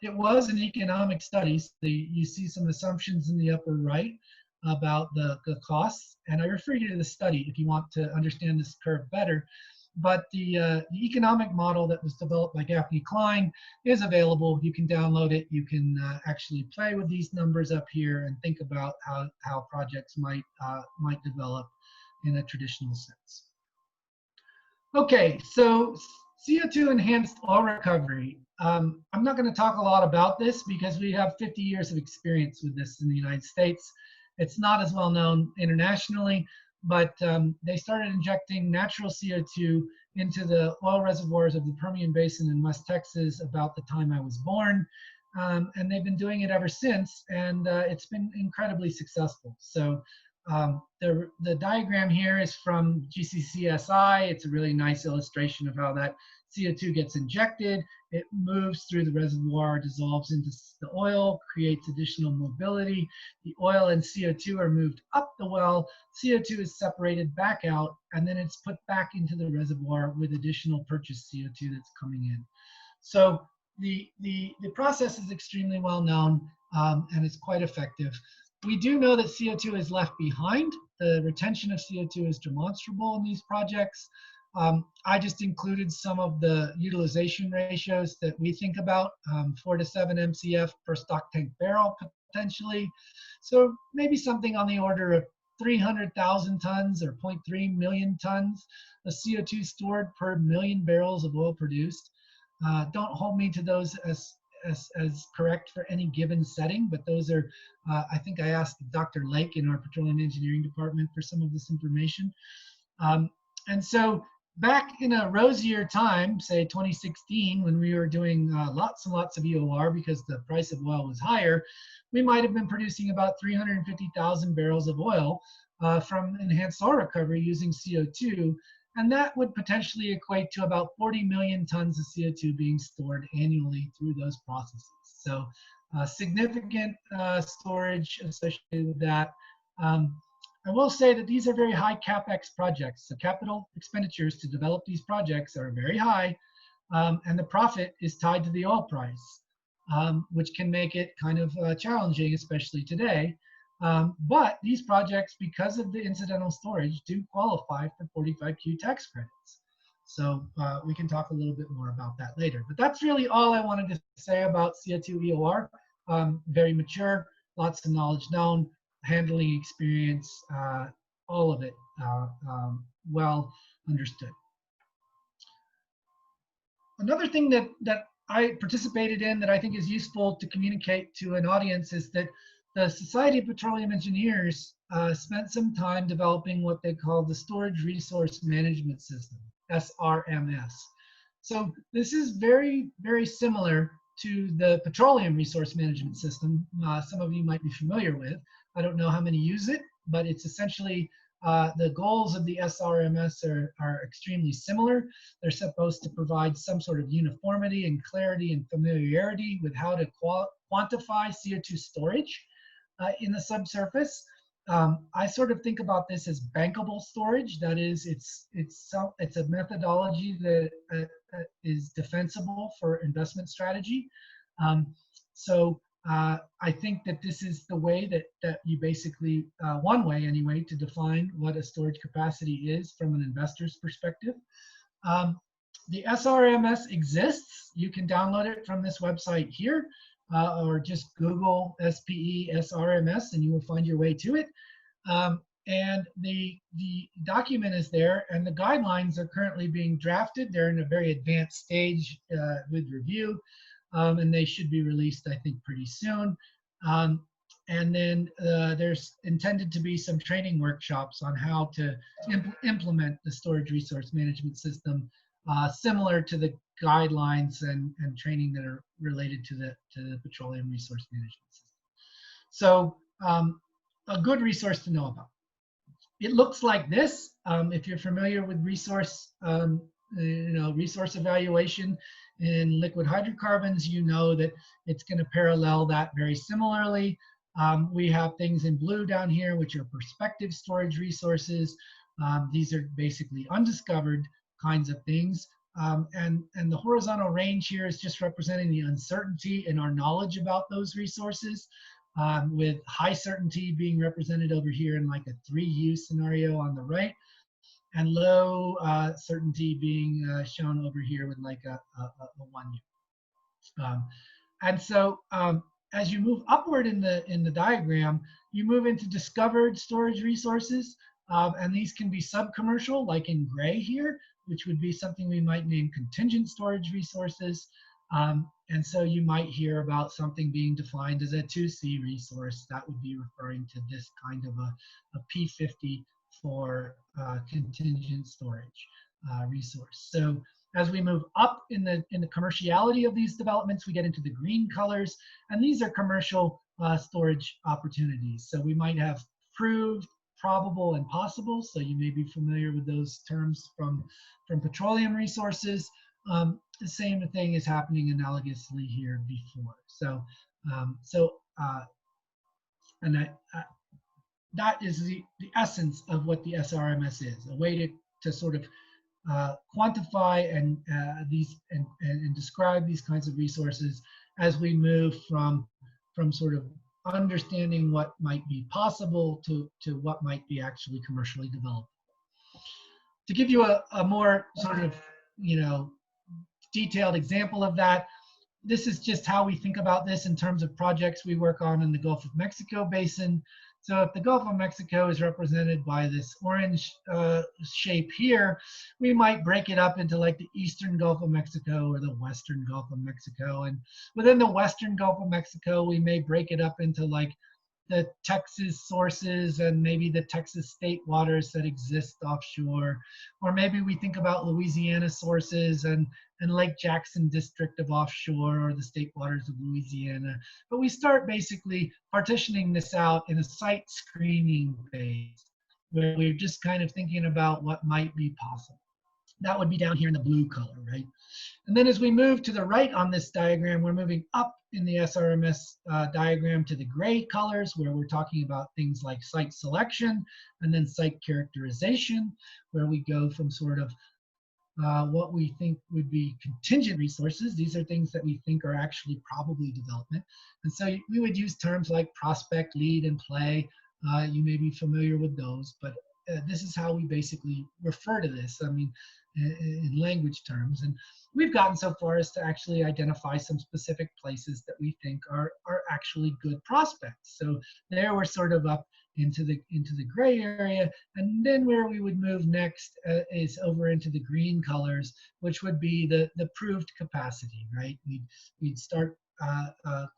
It was an economic study. So you see some assumptions in the upper right about the costs, and I refer you to the study if you want to understand this curve better. But the economic model that was developed by Gaffney Klein is available. You can download it. You can actually play with these numbers up here and think about how projects might develop in a traditional sense. Okay, so CO2 enhanced oil recovery. I'm not going to talk a lot about this because we have 50 years of experience with this in the United States. It's not as well known internationally, but they started injecting natural CO2 into the oil reservoirs of the Permian Basin in West Texas about the time I was born. And they've been doing it ever since, and it's been incredibly successful. So the diagram here is from GCCSI. It's a really nice illustration of how that CO2 gets injected, it moves through the reservoir, dissolves into the oil, creates additional mobility. The oil and CO2 are moved up the well, CO2 is separated back out, and then it's put back into the reservoir with additional purchased CO2 that's coming in. So the process is extremely well known, and it's quite effective. We do know that CO2 is left behind. The retention of CO2 is demonstrable in these projects. I just included some of the utilization ratios that we think about, 4 to 7 MCF per stock tank barrel potentially. So maybe something on the order of 300,000 tons or 0.3 million tons of CO2 stored per million barrels of oil produced. Don't hold me to those as correct for any given setting, but those are, I think I asked Dr. Lake in our petroleum engineering department for some of this information. And so back in a rosier time, say 2016, when we were doing lots and lots of EOR because the price of oil was higher, we might have been producing about 350,000 barrels of oil from enhanced oil recovery using CO2. And that would potentially equate to about 40 million tons of CO2 being stored annually through those processes. So significant storage associated with that. I will say that these are very high CapEx projects. The capital expenditures to develop these projects are very high, and the profit is tied to the oil price, which can make it kind of challenging, especially today. But these projects, because of the incidental storage, do qualify for 45Q tax credits. So we can talk a little bit more about that later. But that's really all I wanted to say about CO2 EOR. Very mature, lots of knowledge known, handling experience, all of it well understood. Another thing that I participated in that I think is useful to communicate to an audience is that the Society of Petroleum Engineers spent some time developing what they call the Storage Resource Management System, SRMS. So this is very, very similar to the Petroleum Resource Management System. Some of you might be familiar with. I don't know how many use it, but it's essentially the goals of the SRMS are extremely similar. They're supposed to provide some sort of uniformity and clarity and familiarity with how to quantify CO2 storage in the subsurface. I sort of think about this as bankable storage. That is, it's a methodology that is defensible for investment strategy. So I think that this is the way that you basically, one way anyway, to define what a storage capacity is from an investor's perspective. The SRMS exists. You can download it from this website here, or just Google SPE SRMS and you will find your way to it. And the document is there, and the guidelines are currently being drafted. They're in a very advanced stage with review. And they should be released, I think, pretty soon. And then there's intended to be some training workshops on how to implement the storage resource management system, similar to the guidelines and training that are related to the petroleum resource management system. So a good resource to know about. It looks like this. If you're familiar with resource, resource evaluation in liquid hydrocarbons, you know that it's going to parallel that very similarly. We have things in blue down here, which are prospective storage resources. These are basically undiscovered kinds of things. And the horizontal range here is just representing the uncertainty in our knowledge about those resources, with high certainty being represented over here in like a 3U scenario on the right, and low certainty being shown over here with like a 1U. And so as you move upward in the diagram, you move into discovered storage resources, and these can be sub-commercial, like in gray here, which would be something we might name contingent storage resources. And so you might hear about something being defined as a 2C resource. That would be referring to this kind of a P50 for contingent storage resource. So as we move up in the commerciality of these developments, we get into the green colors, and these are commercial storage opportunities. So we might have proved, probable, and possible. So you may be familiar with those terms from petroleum resources. the same thing is happening analogously here before. So, that is the essence of what the SRMS is, a way to sort of quantify and describe these kinds of resources as we move from sort of understanding what might be possible to what might be actually commercially developed. To give you a more sort of, detailed example of that, this is just how we think about this in terms of projects we work on in the Gulf of Mexico basin. So if the Gulf of Mexico is represented by this orange shape here, we might break it up into like the Eastern Gulf of Mexico or the Western Gulf of Mexico. And within the Western Gulf of Mexico, we may break it up into like the Texas sources and maybe the Texas state waters that exist offshore. Or maybe we think about Louisiana sources and Lake Jackson district of offshore, or the state waters of Louisiana. But we start basically partitioning this out in a site screening phase, where we're just kind of thinking about what might be possible. That would be down here in the blue color, right? And then as we move to the right on this diagram, we're moving up in the SRMS diagram to the gray colors, where we're talking about things like site selection and then site characterization, where we go from sort of what we think would be contingent resources. These are things that we think are actually probably development. And so we would use terms like prospect, lead, and play. You may be familiar with those, but this is how we basically refer to this, I mean, in language terms. And we've gotten so far as to actually identify some specific places that we think are actually good prospects. So there we're sort of up into the gray area, and then where we would move next is over into the green colors, which would be the proved capacity, right? We'd start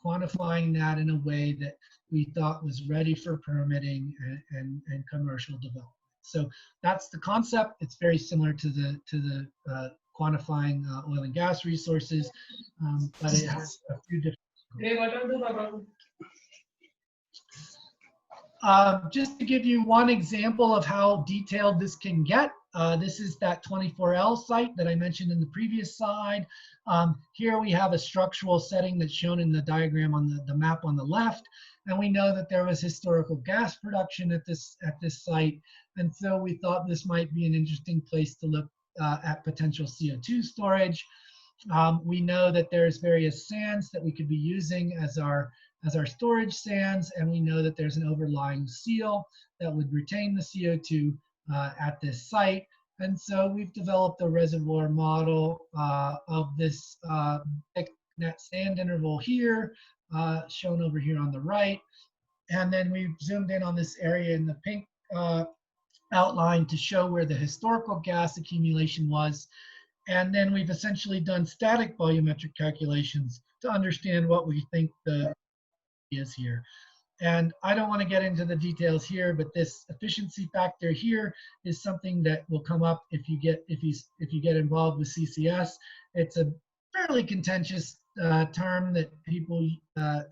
quantifying that in a way that we thought was ready for permitting and commercial development. So that's the concept. It's very similar to the quantifying oil and gas resources, but it has a few different. Just to give you one example of how detailed this can get, this is that 24L site that I mentioned in the previous slide. Here we have a structural setting that's shown in the diagram on the map on the left, and we know that there was historical gas production at this site, and so we thought this might be an interesting place to look at potential CO2 storage. We know that there's various sands that we could be using as our storage sands, and we know that there's an overlying seal that would retain the CO2 at this site. And so we've developed a reservoir model of this thick net sand interval here, shown over here on the right. And then we've zoomed in on this area in the pink outline to show where the historical gas accumulation was. And then we've essentially done static volumetric calculations to understand what we think the is here. And I don't want to get into the details here, but this efficiency factor here is something that will come up if you get involved with CCS. It's a fairly contentious term that people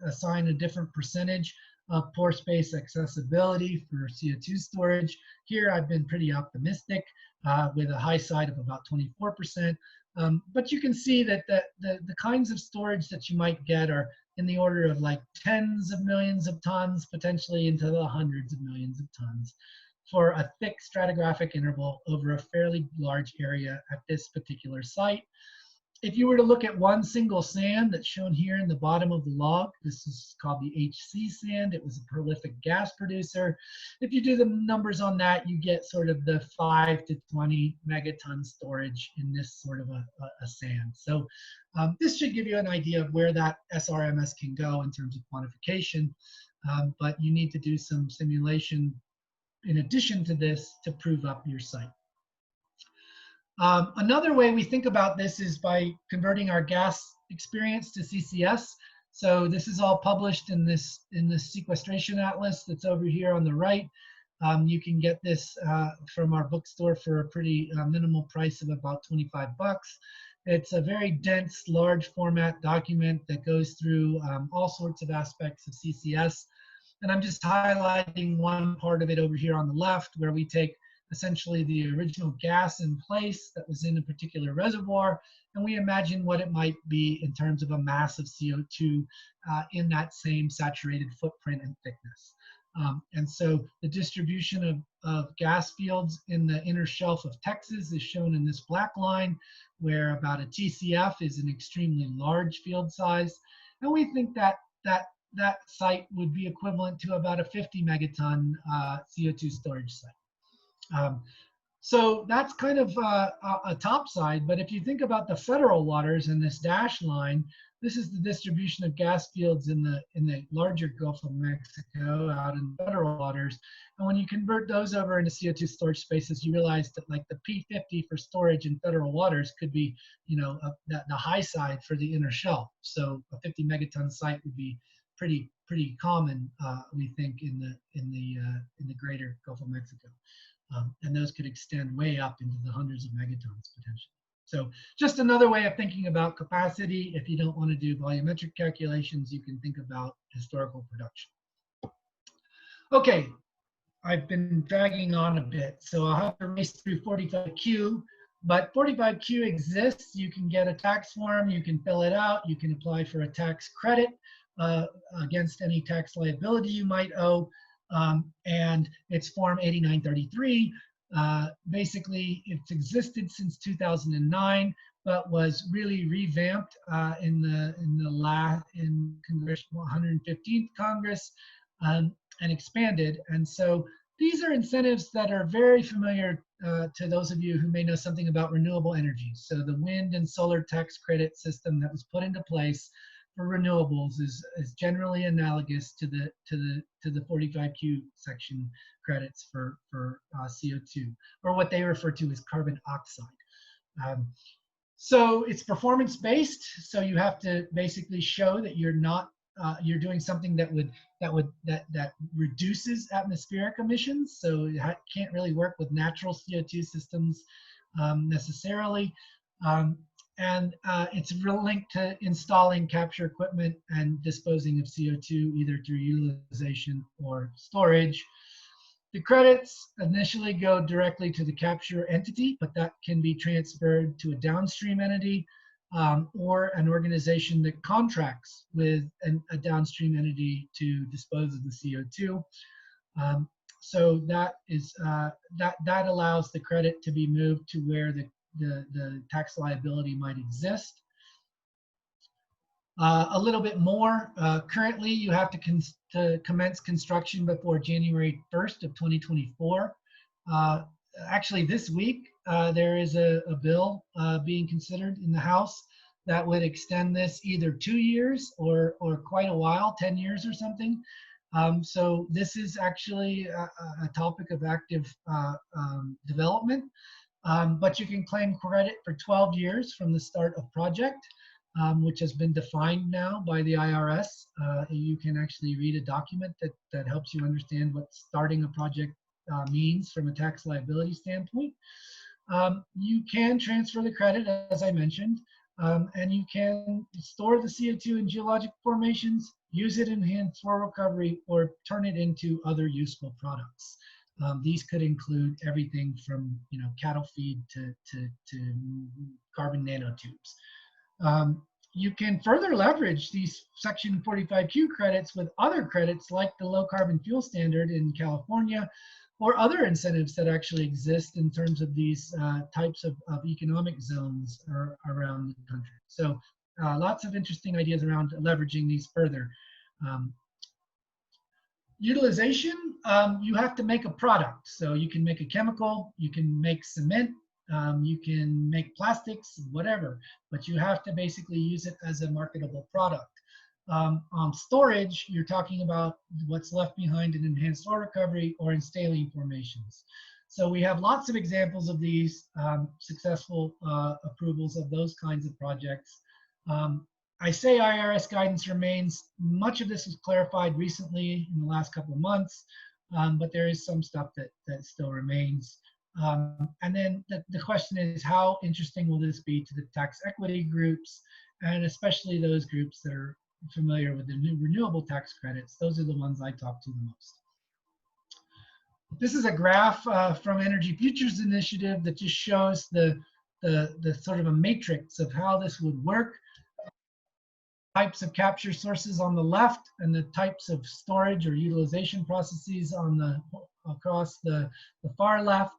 assign a different percentage of pore space accessibility for CO2 storage. Here I've been pretty optimistic with a high side of about 24%. But you can see that the kinds of storage that you might get are in the order of like tens of millions of tons, potentially into the hundreds of millions of tons, for a thick stratigraphic interval over a fairly large area at this particular site. If you were to look at one single sand that's shown here in the bottom of the log, this is called the HC sand. It was a prolific gas producer. If you do the numbers on that, you get sort of the 5 to 20 megaton storage in this sort of a sand. So this should give you an idea of where that SRMS can go in terms of quantification, but you need to do some simulation in addition to this to prove up your site. Another way we think about this is by converting our gas experience to CCS. So this is all published in this sequestration atlas that's over here on the right. You can get this from our bookstore for a pretty minimal price of about 25 bucks. It's a very dense, large format document that goes through all sorts of aspects of CCS. And I'm just highlighting one part of it over here on the left, where we take essentially the original gas in place that was in a particular reservoir, and we imagine what it might be in terms of a mass of CO2 in that same saturated footprint and thickness. And so the distribution of gas fields in the inner shelf of Texas is shown in this black line, where about a TCF is an extremely large field size. And we think that that site would be equivalent to about a 50 megaton CO2 storage site. So that's kind of a top side, but if you think about the federal waters in this dash line, this is the distribution of gas fields in the larger Gulf of Mexico out in federal waters. And when you convert those over into CO2 storage spaces, you realize that like the P50 for storage in federal waters could be, you know, the high side for the inner shelf. So a 50 megaton site would be pretty common, we think, in the greater Gulf of Mexico. And those could extend way up into the hundreds of megatons potentially. So just another way of thinking about capacity. If you don't want to do volumetric calculations, you can think about historical production. Okay, I've been dragging on a bit, so I'll have to race through 45Q, but 45Q exists. You can get a tax form, you can fill it out, you can apply for a tax credit against any tax liability you might owe. And it's Form 8933. Basically, it's existed since 2009, but was really revamped in Congressional 115th Congress and expanded. And so these are incentives that are very familiar to those of you who may know something about renewable energy. So the wind and solar tax credit system that was put into place for renewables is generally analogous to the 45Q section credits for CO2, or what they refer to as carbon oxide. So it's performance based. So you have to basically show that you're not you're doing something that reduces atmospheric emissions. So it can't really work with natural CO2 systems necessarily. And it's linked to installing capture equipment and disposing of CO2 either through utilization or storage. The credits initially go directly to the capture entity, but that can be transferred to a downstream entity or an organization that contracts with a downstream entity to dispose of the CO2. So that is that allows the credit to be moved to where the tax liability might exist. A little bit more, currently you have to commence construction before January 1st of 2024. Actually this week, there is a bill being considered in the House that would extend this either 2 years or quite a while, 10 years or something. So this is actually a topic of active development. But you can claim credit for 12 years from the start of project, which has been defined now by the IRS. You can actually read a document that helps you understand what starting a project means from a tax liability standpoint. You can transfer the credit, as I mentioned, and you can store the CO2 in geologic formations, use it in enhanced soil recovery, or turn it into other useful products. These could include everything from cattle feed to carbon nanotubes. You can further leverage these Section 45Q credits with other credits like the low carbon fuel standard in California, or other incentives that actually exist in terms of these types of economic zones around the country. So lots of interesting ideas around leveraging these further. Utilization, you have to make a product. So you can make a chemical, you can make cement, you can make plastics, whatever, but you have to basically use it as a marketable product. Storage, you're talking about what's left behind in enhanced oil recovery or in saline formations. So we have lots of examples of these successful approvals of those kinds of projects. I say IRS guidance remains. Much of this was clarified recently in the last couple of months, but there is some stuff that still remains. And then the question is, how interesting will this be to the tax equity groups, and especially those groups that are familiar with the new renewable tax credits? Those are the ones I talk to the most. This is a graph from Energy Futures Initiative that just shows the sort of a matrix of how this would work. Types of capture sources on the left, and the types of storage or utilization processes on the across the far left.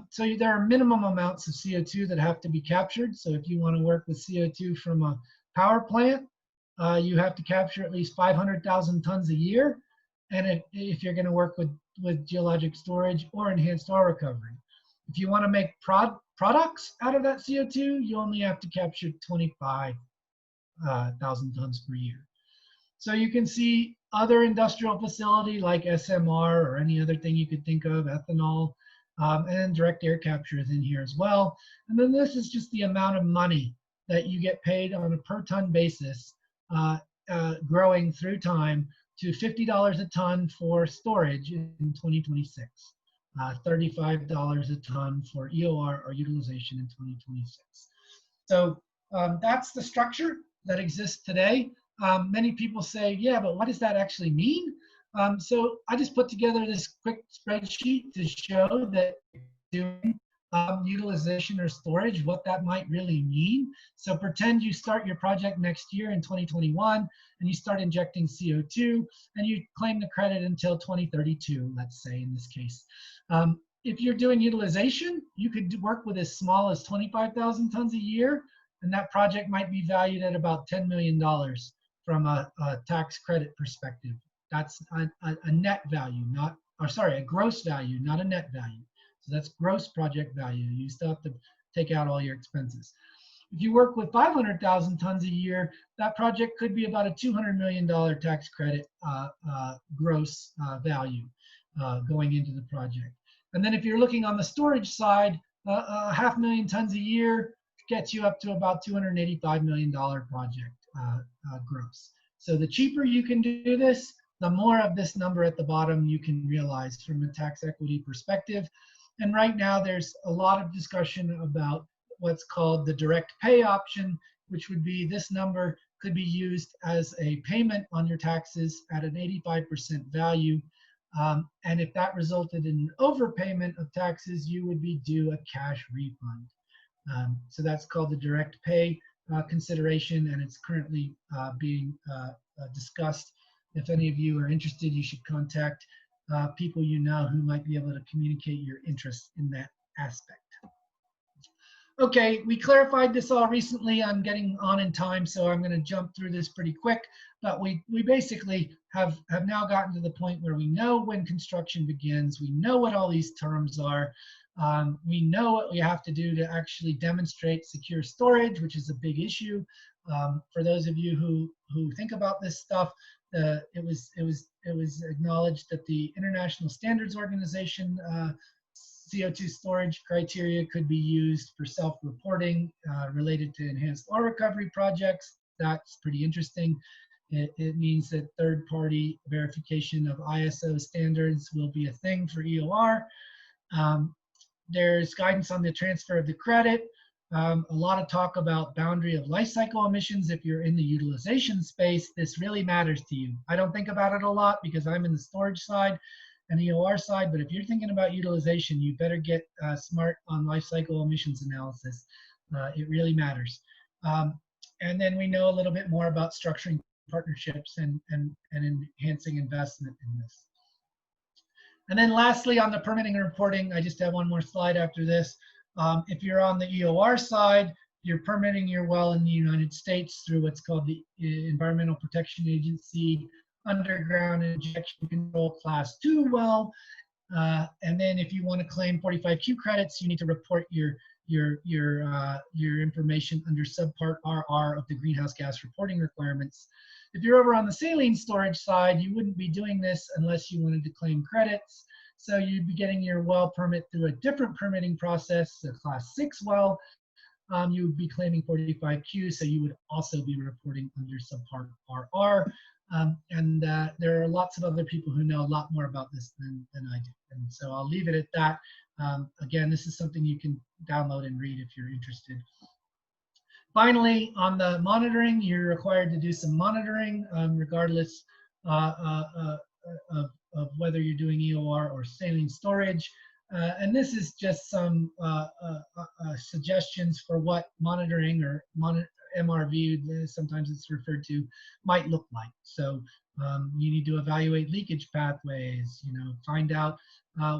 So there are minimum amounts of CO2 that have to be captured. So if you want to work with CO2 from a power plant, you have to capture at least 500,000 tons a year. And if you're going to work with geologic storage or enhanced oil recovery. If you want to make products out of that CO2, you only have to capture 25,000 tons per year. So you can see other industrial facility like SMR or any other thing you could think of, ethanol, and direct air capture is in here as well. And then this is just the amount of money that you get paid on a per ton basis, growing through time to $50 a ton for storage in 2026, $35 a ton for EOR or utilization in 2026. So that's the structure that exists today. Many people say, yeah, but what does that actually mean? So I just put together this quick spreadsheet to show that doing utilization or storage, what that might really mean. So pretend you start your project next year in 2021 and you start injecting CO2 and you claim the credit until 2032, let's say in this case. If you're doing utilization, you could work with as small as 25,000 tons a year, and that project might be valued at about $10 million from a tax credit perspective. That's a net value, not, or sorry, a gross value, not a net value. So that's gross project value. You still have to take out all your expenses. If you work with 500,000 tons a year, that project could be about a $200 million tax credit gross value going into the project. And then if you're looking on the storage side, 500,000 tons a year gets you up to about $285 million project gross. So the cheaper you can do this, the more of this number at the bottom you can realize from a tax equity perspective. And right now there's a lot of discussion about what's called the direct pay option, which would be this number could be used as a payment on your taxes at an 85% value. And if that resulted in an overpayment of taxes, you would be due a cash refund. So that's called the direct pay consideration, and it's currently being discussed. If any of you are interested, you should contact people you know who might be able to communicate your interest in that aspect. Okay, we clarified this all recently. I'm getting on in time, so I'm going to jump through this pretty quick. But we basically have now gotten to the point where we know when construction begins. We know what all these terms are. We know what we have to do to actually demonstrate secure storage, which is a big issue. For those of you who think about this stuff, it was acknowledged that the International Standards Organization CO2 storage criteria could be used for self-reporting related to enhanced oil recovery projects. That's pretty interesting. It means that third-party verification of ISO standards will be a thing for EOR. There's guidance on the transfer of the credit. A lot of talk about boundary of life cycle emissions. If you're in the utilization space, this really matters to you. I don't think about it a lot because I'm in the storage side and the EOR side, but if you're thinking about utilization, you better get smart on life cycle emissions analysis. It really matters. And then we know a little bit more about structuring partnerships and enhancing investment in this. And then lastly, on the permitting and reporting, I just have one more slide after this. If you're on the EOR side, you're permitting your well in the United States through what's called the Environmental Protection Agency Underground Injection Control Class 2 well. And then if you want to claim 45Q credits, you need to report your information under subpart RR of the greenhouse gas reporting requirements. If you're over on the saline storage side, you wouldn't be doing this unless you wanted to claim credits. So you'd be getting your well permit through a different permitting process, a class 6 well. You would be claiming 45Q, so you would also be reporting under subpart RR. And there are lots of other people who know a lot more about this than I do. And so I'll leave it at that. Again, this is something you can download and read if you're interested. Finally, on the monitoring, you're required to do some monitoring regardless of whether you're doing EOR or saline storage. And this is just some suggestions for what monitoring or MRV, sometimes it's referred to, might look like. So you need to evaluate leakage pathways, find out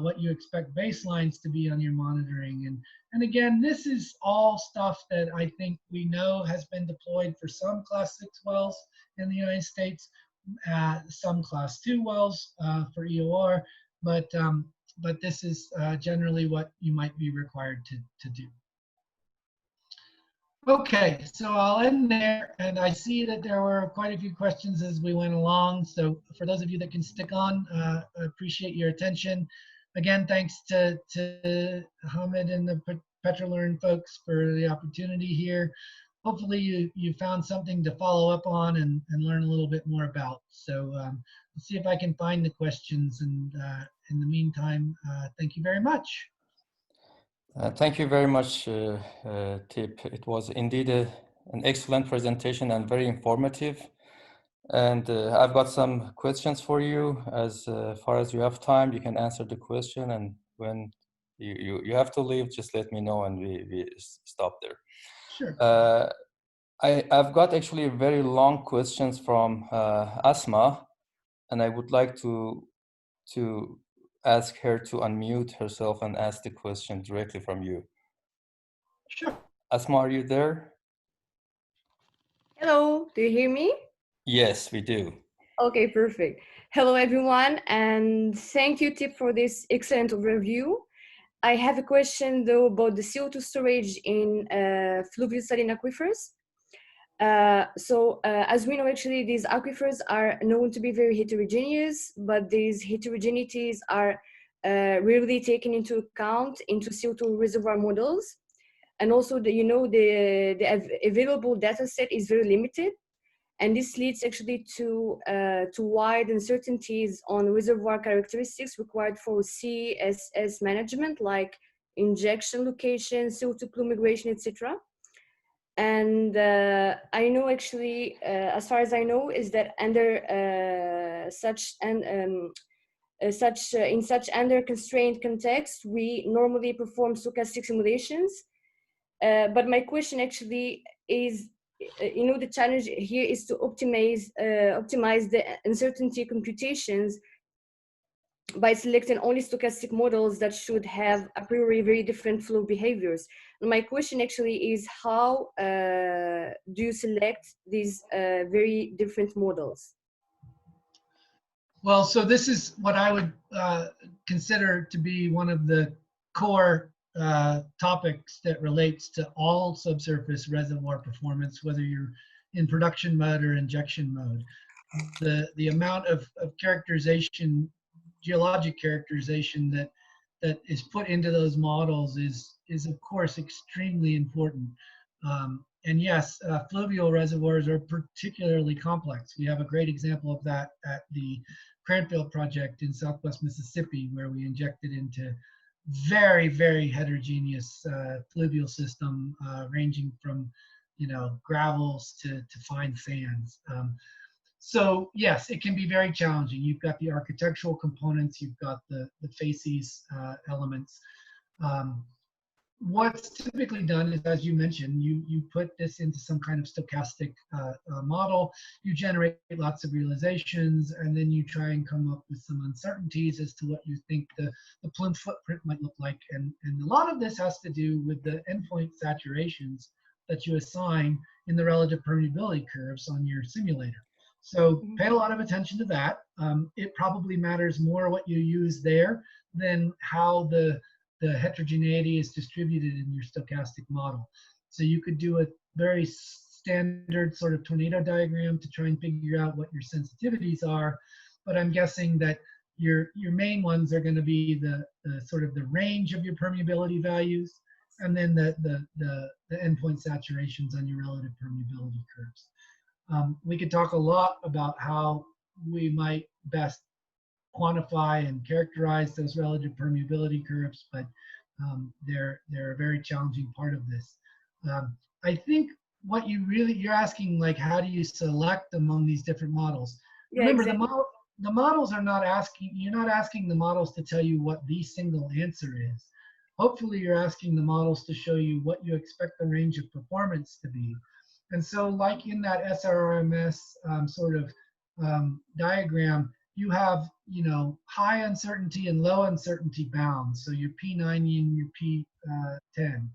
what you expect baselines to be on your monitoring. And again, this is all stuff that I think we know has been deployed for some Class 6 wells in the United States, some Class 2 wells for EOR, but this is generally what you might be required to do. Okay, so I'll end there, and I see that there were quite a few questions as we went along. So for those of you that can stick on, I appreciate your attention. Again, thanks to Hamid and the Petrolern folks for the opportunity here. Hopefully you found something to follow up on and learn a little bit more about. So let's see if I can find the questions, and in the meantime, thank you very much. Thank you very much, Tip. It was indeed an excellent presentation and very informative. And I've got some questions for you. As far as you have time, you can answer the question. And when you have to leave, just let me know and we stop there. Sure. I've got actually very long questions from Asma, and I would like to ask her to unmute herself and ask the question directly from you. Sure. Asma, are you there? Hello, do you hear me? Yes, we do. Okay, perfect. Hello, everyone, and thank you, Tip, for this excellent overview. I have a question, though, about the CO2 storage in fluvial saline aquifers. As we know, actually, these aquifers are known to be very heterogeneous, but these heterogeneities are rarely taken into account into CO2 reservoir models. And also, the available data set is very limited. And this leads actually to wide uncertainties on reservoir characteristics required for CCUS management, like injection location, CO2 plume migration, etc. And I know actually, as far as I know, is that under in such under constrained context, we normally perform stochastic simulations. But my question actually is, the challenge here is to optimize the uncertainty computations by selecting only stochastic models that should have a priori very different flow behaviors. And my question actually is, how do you select these very different models? Well, so this is what I would consider to be one of the core topics that relates to all subsurface reservoir performance, whether you're in production mode or injection mode. The amount of characterization, geologic characterization that is put into those models is of course extremely important. And yes, fluvial reservoirs are particularly complex. We have a great example of that at the Cranfield project in Southwest Mississippi, where we injected into very, very heterogeneous fluvial system, ranging from, gravels to fine sands. So yes, it can be very challenging. You've got the architectural components, you've got the facies elements. What's typically done is, as you mentioned, you put this into some kind of stochastic model, you generate lots of realizations, and then you try and come up with some uncertainties as to what you think the plume footprint might look like. And a lot of this has to do with the endpoint saturations that you assign in the relative permeability curves on your simulator. So pay a lot of attention to that. It probably matters more what you use there than how the heterogeneity is distributed in your stochastic model. So you could do a very standard sort of tornado diagram to try and figure out what your sensitivities are, but I'm guessing that your main ones are going to be the sort of the range of your permeability values, and then the endpoint saturations on your relative permeability curves. We could talk a lot about how we might best quantify and characterize those relative permeability curves, but they're a very challenging part of this. I think what you're asking, like, how do you select among these different models? Yeah, Remember, exactly. the models are not asking, you're not asking the models to tell you what the single answer is. Hopefully you're asking the models to show you what you expect the range of performance to be. And so like in that SRMS sort of diagram, you have, you know, high uncertainty and low uncertainty bounds. So your P90 and your P10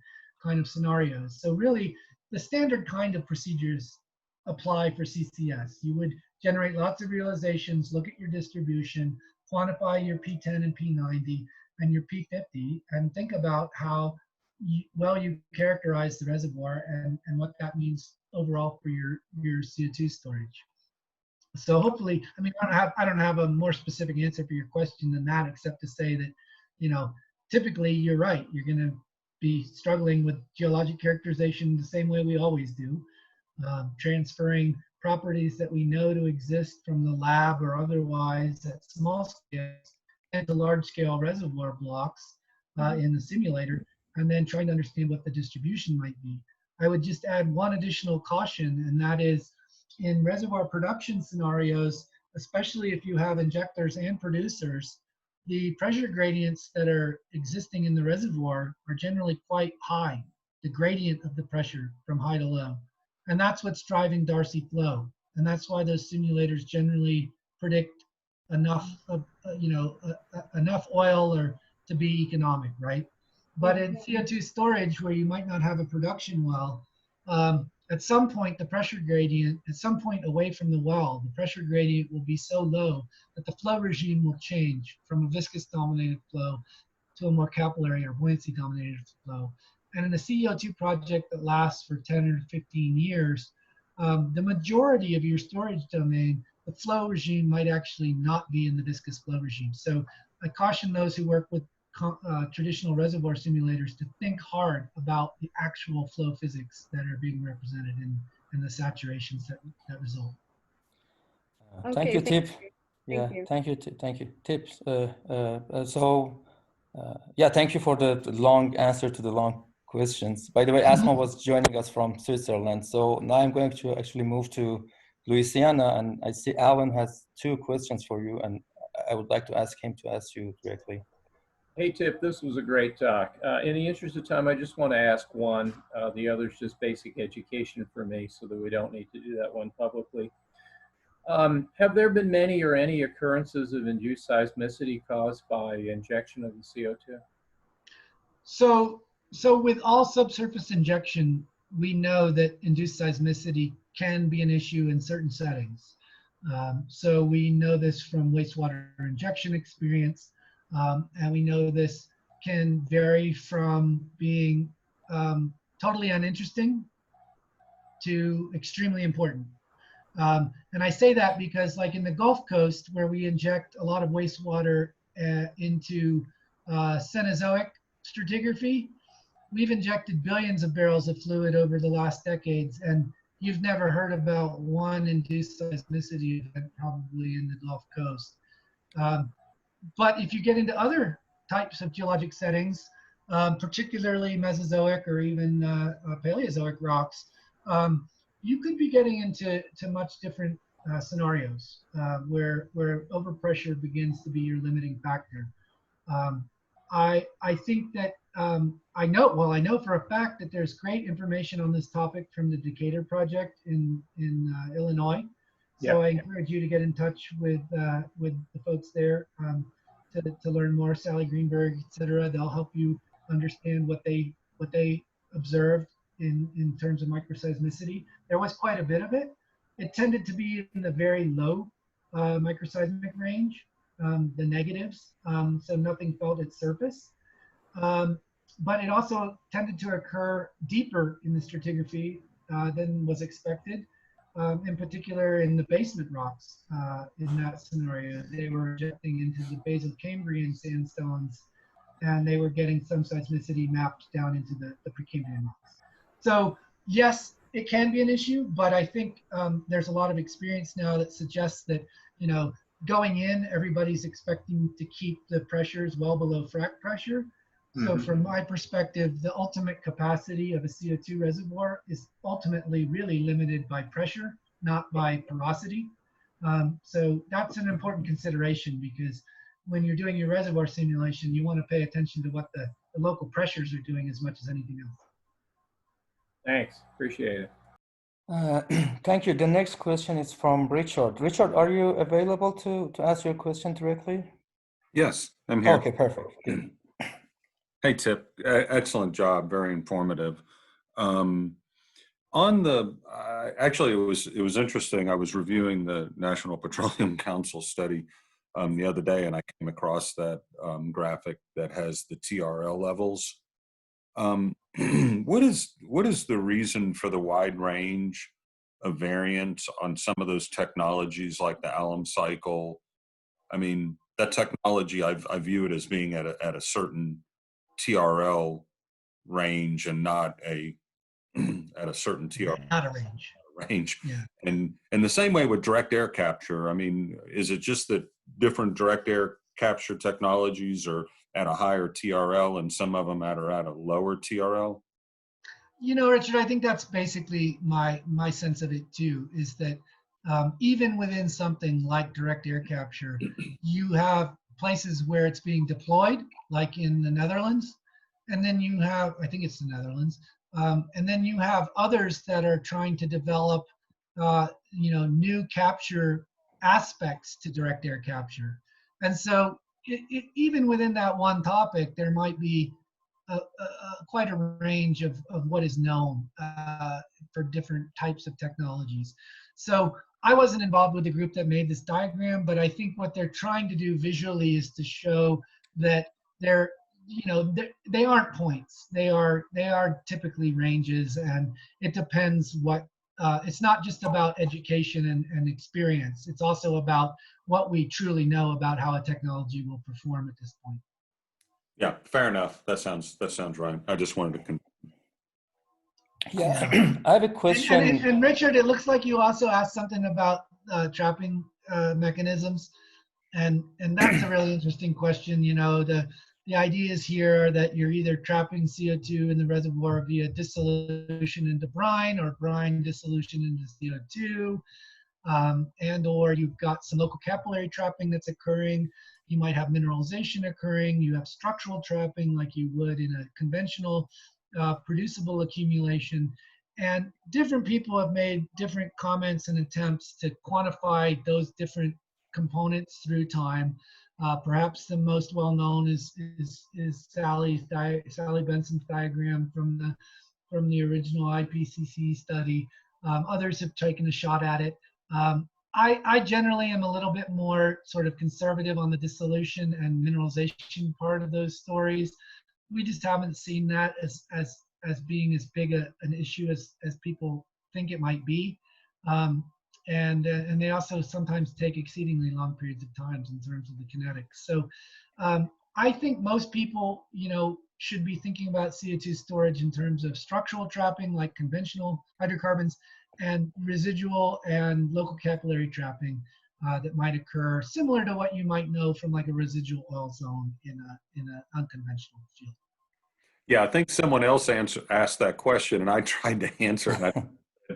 kind of scenarios. So really the standard kind of procedures apply for CCS. You would generate lots of realizations, look at your distribution, quantify your P10 and P90 and your P50, and think about how well you characterize the reservoir and what that means overall for your CO2 storage. So hopefully, I mean, I don't have a more specific answer for your question than that, except to say that, you know, typically you're right. You're going to be struggling with geologic characterization the same way we always do, transferring properties that we know to exist from the lab or otherwise at small scales into large-scale reservoir blocks in the simulator, and then trying to understand what the distribution might be. I would just add one additional caution, and that is in reservoir production scenarios, especially if you have injectors and producers, the pressure gradients that are existing in the reservoir are generally quite high, the gradient of the pressure from high to low. And that's what's driving Darcy flow. And that's why those simulators generally predict enough of, enough oil or to be economic, right? But in CO2 storage, where you might not have a production well, at some point the pressure gradient, at some point away from the well, the pressure gradient will be so low that the flow regime will change from a viscous dominated flow to a more capillary or buoyancy dominated flow. And in a CO2 project that lasts for 10 or 15 years, the majority of your storage domain, the flow regime might actually not be in the viscous flow regime. So I caution those who work with traditional reservoir simulators to think hard about the actual flow physics that are being represented in the saturations that result. Thank you, Tip. Yeah, Thank you. thank you, Tips. Yeah, thank you for the long answer to the long questions. By the way, Asma was joining us from Switzerland. So now I'm going to actually move to Louisiana, and I see Alan has 2 questions for you, and I would like to ask him to ask you directly. Hey, Tip, this was a great talk. In the interest of time, I just want to ask one. The other's just basic education for me so that we don't need to do that one publicly. Have there been many or any occurrences of induced seismicity caused by injection of the CO2? So with all subsurface injection, we know that induced seismicity can be an issue in certain settings. So we know this from wastewater injection experience. And we know this can vary from being totally uninteresting to extremely important. And I say that because like in the Gulf Coast, where we inject a lot of wastewater into Cenozoic stratigraphy, we've injected billions of barrels of fluid over the last decades, and you've never heard about one induced seismicity event probably in the Gulf Coast. But if you get into other types of geologic settings, particularly Mesozoic or even Paleozoic rocks, you could be getting into much different scenarios where overpressure begins to be your limiting factor. I think that I know for a fact that there's great information on this topic from the Decatur project in Illinois. So I encourage you to get in touch with the folks there to learn more. Sally Greenberg, etc. They'll help you understand what they observed in terms of microseismicity. There was quite a bit of it. It tended to be in the very low microseismic range, the negatives. So nothing felt at surface. But it also tended to occur deeper in the stratigraphy than was expected. In particular in the basement rocks in that scenario. They were injecting into the basal Cambrian sandstones, and they were getting some seismicity mapped down into the Precambrian rocks. So yes, it can be an issue, but I think there's a lot of experience now that suggests that, you know, going in, everybody's expecting to keep the pressures well below frac pressure. So from my perspective, the ultimate capacity of a CO2 reservoir is ultimately really limited by pressure, not by porosity. So that's an important consideration, because when you're doing your reservoir simulation, you want to pay attention to what the local pressures are doing as much as anything else. Thanks. Appreciate it. Thank you. The next question is from Richard. Richard, are you available to ask your question directly? Yes, I'm here. Okay, perfect. Good. Hey, Tip. Excellent job. Very informative. On the actually, it was interesting. I was reviewing the National Petroleum Council study the other day, and I came across that graphic that has the TRL levels. What is the reason for the wide range of variance on some of those technologies like the alum cycle? I mean, that technology I view it as being at a certain TRL range and not a at a certain TRL Not a range. range. Yeah. And the same way with direct air capture. I mean, is it just that different direct air capture technologies are at a higher TRL and some of them are at a lower TRL? You know, Richard, I think that's basically my sense of it too, is that even within something like direct air capture, you have places where it's being deployed, like in the Netherlands, and then you have, I think it's the Netherlands, and then you have others that are trying to develop, you know, new capture aspects to direct air capture. And so even within that one topic, there might be quite a range of what is known for different types of technologies. So I wasn't involved with the group that made this diagram, but I think what they're trying to do visually is to show that they're, you know, they aren't points. They are typically ranges, and it depends what. It's not just about education and experience. It's also about what we truly know about how a technology will perform at this point. Yeah, fair enough. That sounds right. I just wanted to. Yeah, I have a question. And Richard, it looks like you also asked something about trapping mechanisms, and that's a really interesting question. You know, the ideas here are that you're either trapping CO2 in the reservoir via dissolution into brine or brine dissolution into CO2, and or you've got some local capillary trapping that's occurring. You might have mineralization occurring. You have structural trapping like you would in a conventional producible accumulation. And different people have made different comments and attempts to quantify those different components through time. Perhaps the most well-known is Sally Benson's diagram from the original IPCC study. Others have taken a shot at it. I generally am a little bit more sort of conservative on the dissolution and mineralization part of those stories. We just haven't seen that as being as big an issue as people think it might be. And they also sometimes take exceedingly long periods of time in terms of the kinetics. So I think most people, you know, should be thinking about CO2 storage in terms of structural trapping like conventional hydrocarbons, and residual and local capillary trapping that might occur, similar to what you might know from like a residual oil zone in an unconventional field. Yeah, I think someone else asked that question, and I tried to answer it.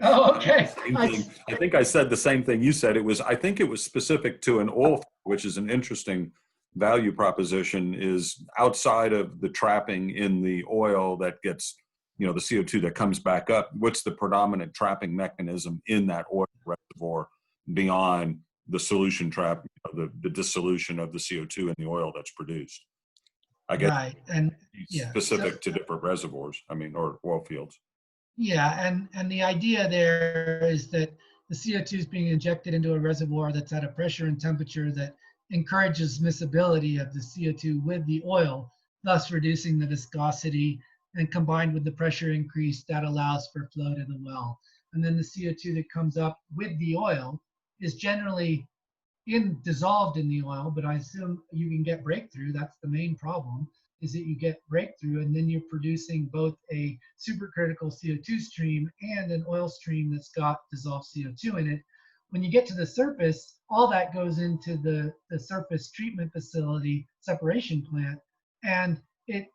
Oh, okay. I think I said the same thing you said. I think it was specific to an oil, which is an interesting value proposition, is outside of the trapping in the oil that gets, you know, the CO2 that comes back up. What's the predominant trapping mechanism in that oil reservoir beyond the solution trap, you know, the dissolution of the CO2 in the oil that's produced? I guess right, and yeah, specific to different reservoirs. I mean, or oil fields. Yeah, and the idea there is that the CO2 is being injected into a reservoir that's at a pressure and temperature that encourages miscibility of the CO2 with the oil, thus reducing the viscosity, and combined with the pressure increase that allows for flow to the well. And then the CO2 that comes up with the oil is generally dissolved in the oil, but I assume you can get breakthrough. That's the main problem, is that you get breakthrough and then you're producing both a supercritical CO2 stream and an oil stream that's got dissolved CO2 in it. When you get to the surface, all that goes into the surface treatment facility separation plant, and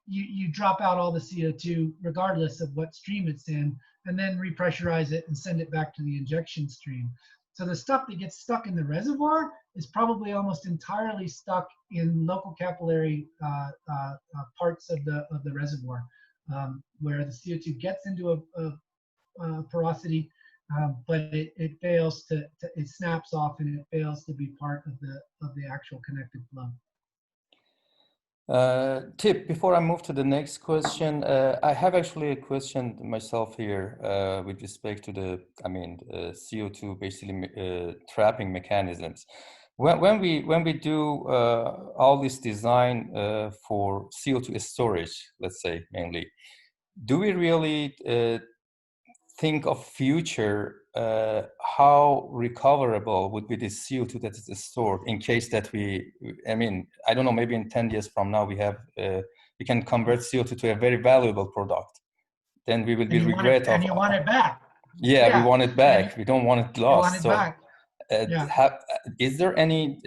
you drop out all the CO2 regardless of what stream it's in, and then repressurize it and send it back to the injection stream. So the stuff that gets stuck in the reservoir is probably almost entirely stuck in local capillary parts of the reservoir, where the CO2 gets into a porosity, but it fails it snaps off and it fails to be part of the actual connected flow. Tip, before I move to the next question, I have actually a question myself here with respect to the, CO2 basically trapping mechanisms. When we do all this design for CO2 storage, let's say mainly, do we really think of future how recoverable would be this CO2 that is stored in case that I don't know, maybe in 10 years from now we have we can convert CO2 to a very valuable product. Then we will be regret and you want it back. Yeah, we want it back. We don't want it lost. You want it back. Is there any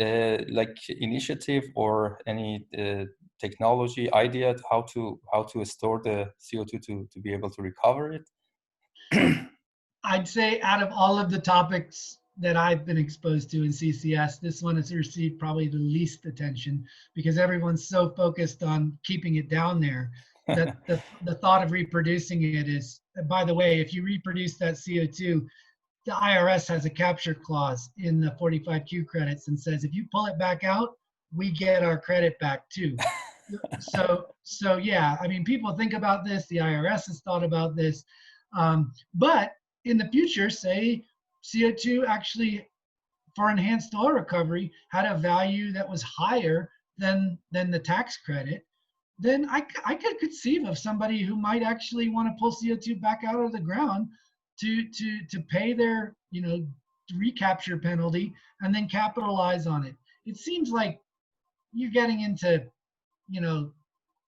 like initiative or any technology idea how to store the CO2 to be able to recover it? I'd say out of all of the topics that I've been exposed to in CCS, this one has received probably the least attention because everyone's so focused on keeping it down there that the thought of reproducing it is, by the way, if you reproduce that CO2, the IRS has a capture clause in the 45Q credits and says, if you pull it back out, we get our credit back too. So yeah, I mean, people think about this, the IRS has thought about this, but in the future, say CO2 actually for enhanced oil recovery had a value that was higher than the tax credit, then I could conceive of somebody who might actually want to pull CO2 back out of the ground to pay their recapture penalty and then capitalize on it. It seems like you're getting into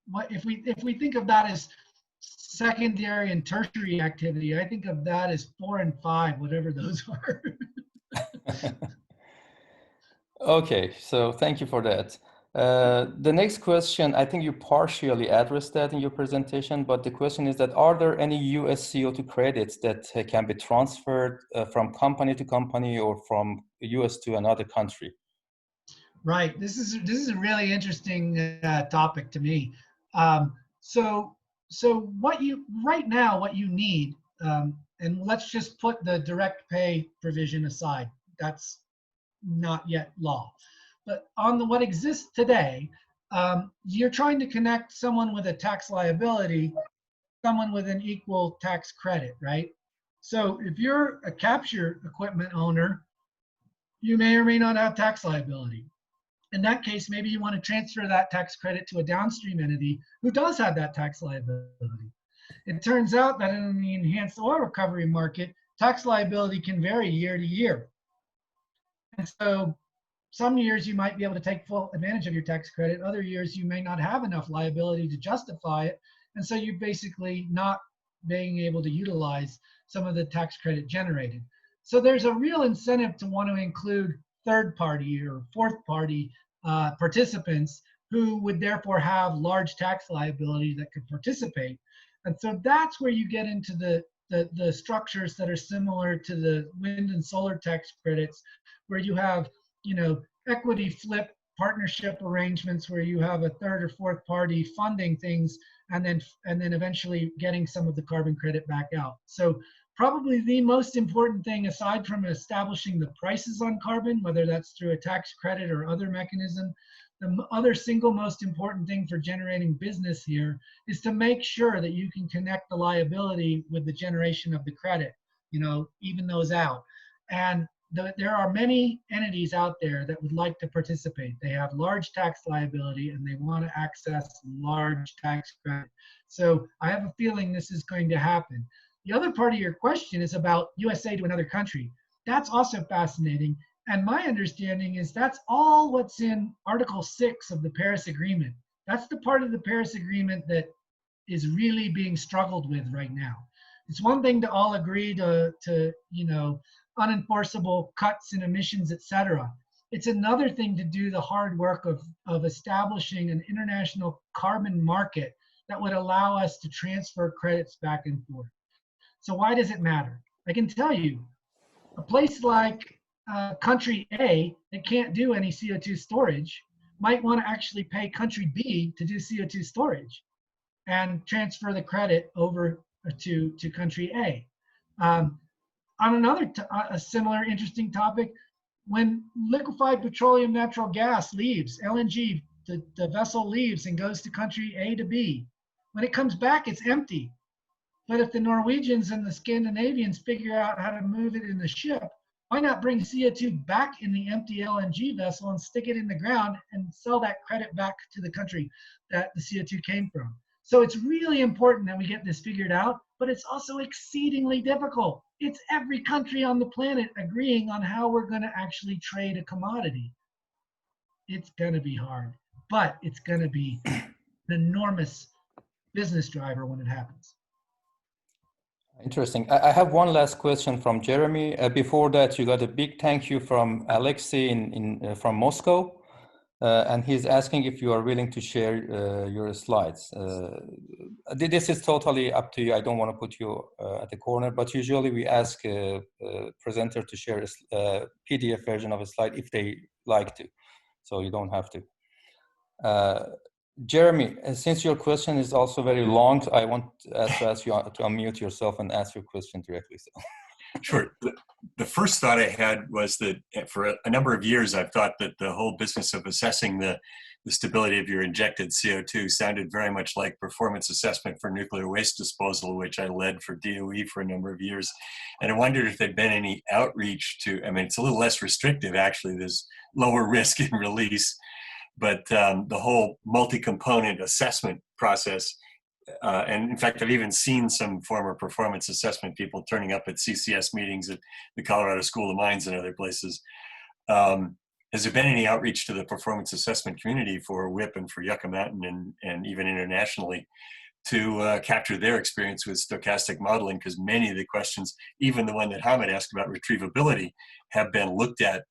what if we think of that as secondary and tertiary activity, I think of that as 4 and 5, whatever those are. Okay, so thank you for that. The next question, I think you partially addressed that in your presentation, but the question is that are there any US CO2 credits that can be transferred from company to company or from US to another country? Right. This is a really interesting topic to me. So what you need, and let's just put the direct pay provision aside. That's not yet law. But on what exists today, you're trying to connect someone with a tax liability, someone with an equal tax credit, right? So if you're a capture equipment owner, you may or may not have tax liability. In that case, maybe you want to transfer that tax credit to a downstream entity who does have that tax liability. It turns out that in the enhanced oil recovery market, tax liability can vary year to year. And so some years you might be able to take full advantage of your tax credit. Other years you may not have enough liability to justify it. And so you're basically not being able to utilize some of the tax credit generated. So there's a real incentive to want to include third party or fourth party participants who would therefore have large tax liability that could participate. And so that's where you get into the structures that are similar to the wind and solar tax credits, where you have equity flip partnership arrangements where you have a third or fourth party funding things and then eventually getting some of the carbon credit back out. So probably the most important thing, aside from establishing the prices on carbon, whether that's through a tax credit or other mechanism, the other single most important thing for generating business here is to make sure that you can connect the liability with the generation of the credit, even those out. And there are many entities out there that would like to participate. They have large tax liability and they want to access large tax credit. So I have a feeling this is going to happen. The other part of your question is about USA to another country. That's also fascinating. And my understanding is that's all what's in Article 6 of the Paris Agreement. That's the part of the Paris Agreement that is really being struggled with right now. It's one thing to all agree to unenforceable cuts in emissions, etc. It's another thing to do the hard work of establishing an international carbon market that would allow us to transfer credits back and forth. So why does it matter? I can tell you, a place like country A that can't do any CO2 storage might want to actually pay country B to do CO2 storage and transfer the credit over to country A. On another, a similar interesting topic, when liquefied petroleum natural gas leaves, LNG, the vessel leaves and goes to country A to B, when it comes back, it's empty. But if the Norwegians and the Scandinavians figure out how to move it in the ship, why not bring CO2 back in the empty LNG vessel and stick it in the ground and sell that credit back to the country that the CO2 came from? So it's really important that we get this figured out, but it's also exceedingly difficult. It's every country on the planet agreeing on how we're going to actually trade a commodity. It's going to be hard, but it's going to be an enormous business driver when it happens. Interesting. I have one last question from Jeremy. Before that, you got a big thank you from Alexei from Moscow. And he's asking if you are willing to share your slides. This is totally up to you. I don't want to put you at the corner, but usually we ask a presenter to share a PDF version of a slide if they like to. So you don't have to. Jeremy, since your question is also very long, I want to ask you to unmute yourself and ask your question directly. So. Sure. The first thought I had was that for a number of years, I've thought that the whole business of assessing the stability of your injected CO2 sounded very much like performance assessment for nuclear waste disposal, which I led for DOE for a number of years. And I wondered if there'd been any outreach to, I mean, it's a little less restrictive, actually. There's lower risk in release, but the whole multi-component assessment process, and in fact, I've even seen some former performance assessment people turning up at CCS meetings at the Colorado School of Mines and other places. Has there been any outreach to the performance assessment community for WIP and for Yucca Mountain and even internationally to capture their experience with stochastic modeling? Because many of the questions, even the one that Hamid asked about retrievability, have been looked at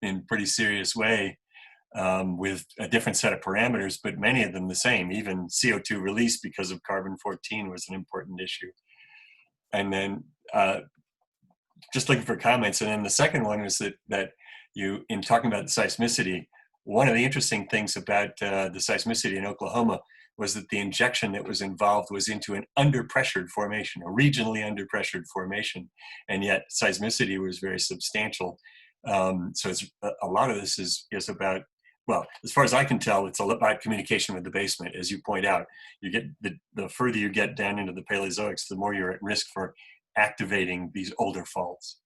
in pretty serious way with a different set of parameters, but many of them the same. Even CO2 release because of carbon-14 was an important issue. And then just looking for comments. And then the second one was that you, in talking about the seismicity, one of the interesting things about the seismicity in Oklahoma was that the injection that was involved was into an under-pressured formation, a regionally under-pressured formation, and yet seismicity was very substantial. So it's, a lot of this is about, well, as far as I can tell, it's about communication with the basement. As you point out, you get the further you get down into the Paleozoics, the more you're at risk for activating these older faults.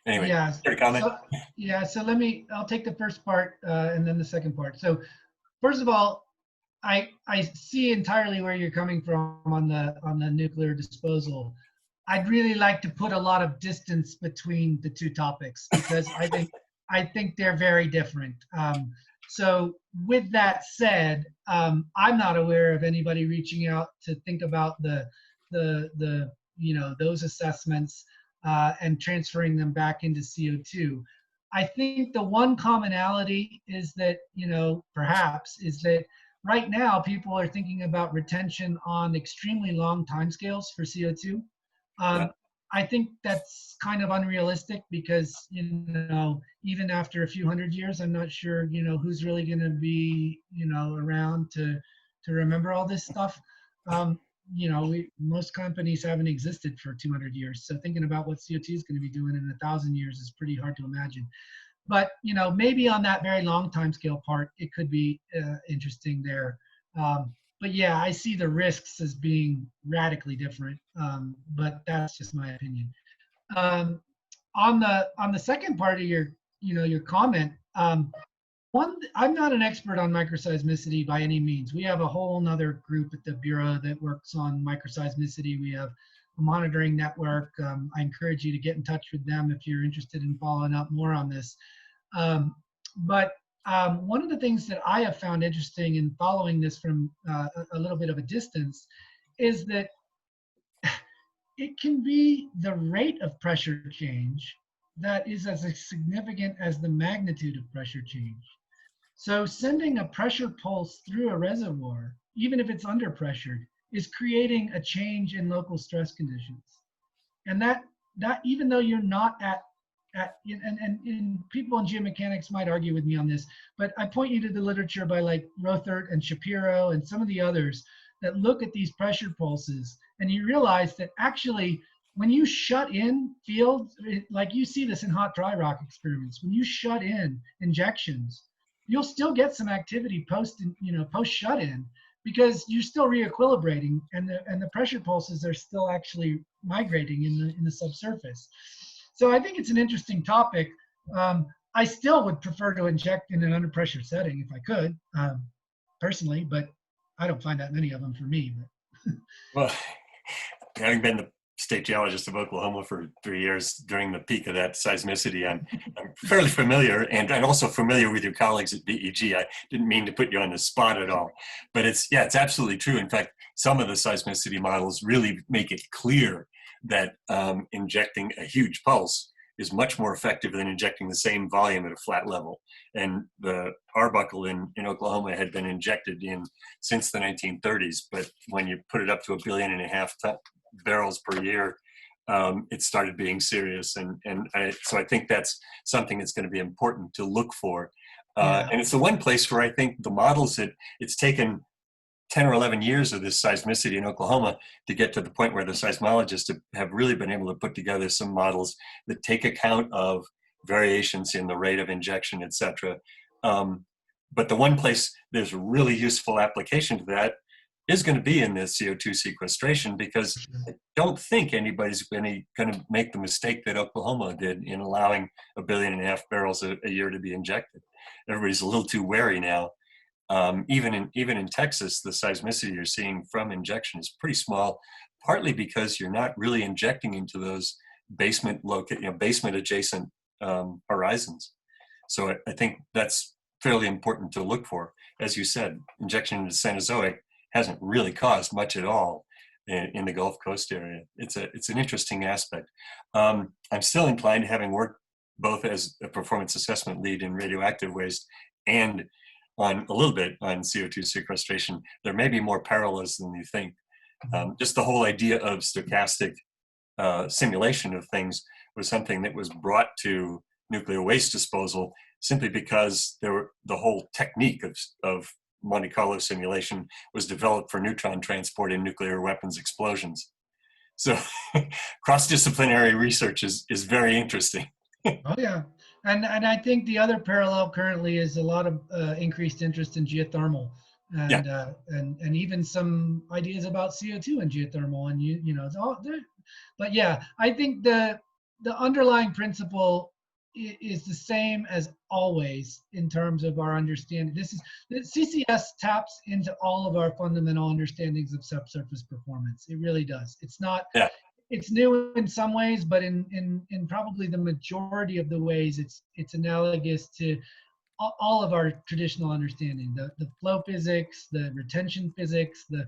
Anyway, yeah. comment? So I'll take the first part and then the second part. So first of all, I see entirely where you're coming from on the nuclear disposal. I'd really like to put a lot of distance between the two topics because I think they're very different. So with that said, I'm not aware of anybody reaching out to think about the those assessments and transferring them back into CO2. I think the one commonality is that, perhaps is that right now people are thinking about retention on extremely long timescales for CO2. Yeah. I think that's kind of unrealistic because, even after a few hundred years, I'm not sure, who's really going to be, around to remember all this stuff. Most companies haven't existed for 200 years. So thinking about what CO2 is going to be doing in 1,000 years is pretty hard to imagine. But, maybe on that very long time scale part, it could be interesting there. But yeah, I see the risks as being radically different, but that's just my opinion. On the second part of your comment, I'm not an expert on microseismicity by any means. We have a whole nother group at the Bureau that works on microseismicity. We have a monitoring network. I encourage you to get in touch with them if you're interested in following up more on this. But one of the things that I have found interesting in following this from a little bit of a distance is that it can be the rate of pressure change that is as significant as the magnitude of pressure change. So sending a pressure pulse through a reservoir, even if it's under pressured, is creating a change in local stress conditions. And that even though you're not at and people in geomechanics might argue with me on this, but I point you to the literature by like Rothert and Shapiro and some of the others that look at these pressure pulses, and you realize that actually when you shut in fields, like you see this in hot dry rock experiments, when you shut in injections, you'll still get some activity post shut in, because you're still re-equilibrating, and the pressure pulses are still actually migrating in the subsurface. So I think it's an interesting topic. I still would prefer to inject in an under pressure setting if I could, personally, but I don't find that many of them for me. But. Well, having been the state geologist of Oklahoma for 3 years during the peak of that seismicity, I'm fairly familiar, and I'm also familiar with your colleagues at BEG. I didn't mean to put you on the spot at all, but it's absolutely true. In fact, some of the seismicity models really make it clear that injecting a huge pulse is much more effective than injecting the same volume at a flat level. And the Arbuckle in Oklahoma had been injected in since the 1930s, but when you put it up to 1.5 billion barrels per year, it started being serious. So I think that's something that's going to be important to look for. And it's the one place where I think the models that it's taken 10 or 11 years of this seismicity in Oklahoma to get to the point where the seismologists have really been able to put together some models that take account of variations in the rate of injection, et cetera. But the one place there's a really useful application to that is going to be in this CO2 sequestration, because I don't think anybody's going to make the mistake that Oklahoma did in allowing 1.5 billion barrels a year to be injected. Everybody's a little too wary now. Even in Texas, the seismicity you're seeing from injection is pretty small, partly because you're not really injecting into those basement adjacent horizons. So I think that's fairly important to look for. As you said, injection into Cenozoic hasn't really caused much at all in the Gulf Coast area. It's an interesting aspect. I'm still inclined, having worked both as a performance assessment lead in radioactive waste and on a little bit on CO2 sequestration, there may be more parallels than you think. Just the whole idea of stochastic simulation of things was something that was brought to nuclear waste disposal simply because the whole technique of Monte Carlo simulation was developed for neutron transport in nuclear weapons explosions. So cross-disciplinary research is very interesting. Oh yeah, and I think the other parallel currently is a lot of increased interest in geothermal, and even some ideas about CO2 and geothermal, and you know it's all there. But yeah, I think the underlying principle is the same as always in terms of our understanding. CCS taps into all of our fundamental understandings of subsurface performance. It really does. It's not. Yeah. It's new in some ways, but in probably the majority of the ways, it's analogous to all of our traditional understanding, the flow physics, the retention physics, the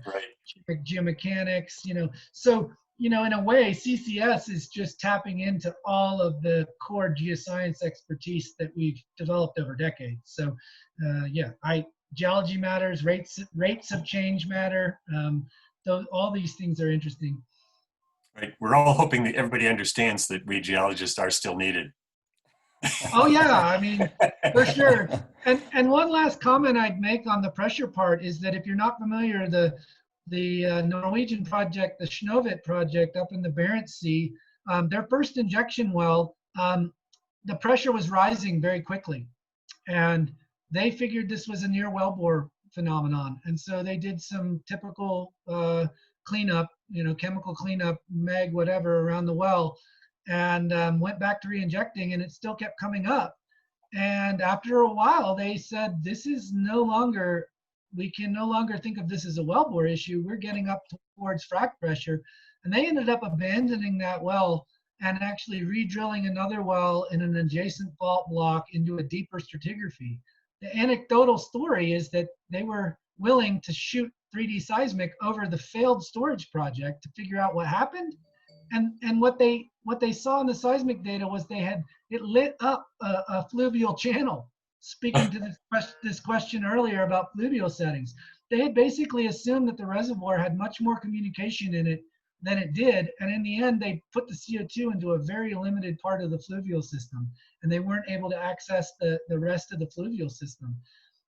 geomechanics, you know. So, you know, in a way, CCS is just tapping into all of the core geoscience expertise that we've developed over decades. So, geology matters, rates of change matter. All these things are interesting. Right. We're all hoping that everybody understands that we geologists are still needed. Oh yeah, I mean, for sure. And one last comment I'd make on the pressure part is that if you're not familiar, the Norwegian project, the Snøhvit project up in the Barents Sea, their first injection well, the pressure was rising very quickly, and they figured this was a near wellbore phenomenon, and so they did some typical cleanup, you know, chemical cleanup, MEG, whatever, around the well, and went back to re-injecting, and it still kept coming up. And after a while, they said, this is no longer, we can no longer think of this as a wellbore issue. We're getting up towards frac pressure. And they ended up abandoning that well and actually re-drilling another well in an adjacent fault block into a deeper stratigraphy. The anecdotal story is that they were willing to shoot 3D seismic over the failed storage project to figure out what happened. And what they saw in the seismic data was it lit up a fluvial channel. Speaking to this question earlier about fluvial settings, they had basically assumed that the reservoir had much more communication in it than it did. And in the end, they put the CO2 into a very limited part of the fluvial system, and they weren't able to access the rest of the fluvial system.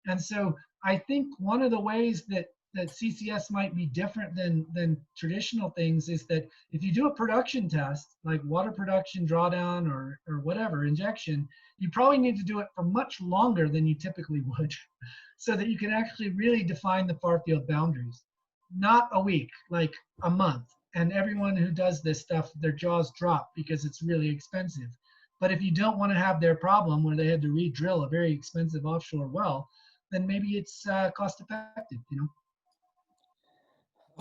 And so I think one of the ways that CCS might be different than traditional things is that if you do a production test, like water production drawdown or whatever, injection, you probably need to do it for much longer than you typically would so that you can actually really define the far field boundaries. Not a week, like a month. And everyone who does this stuff, their jaws drop because it's really expensive. But if you don't want to have their problem where they had to re-drill a very expensive offshore well, then maybe it's cost effective, you know?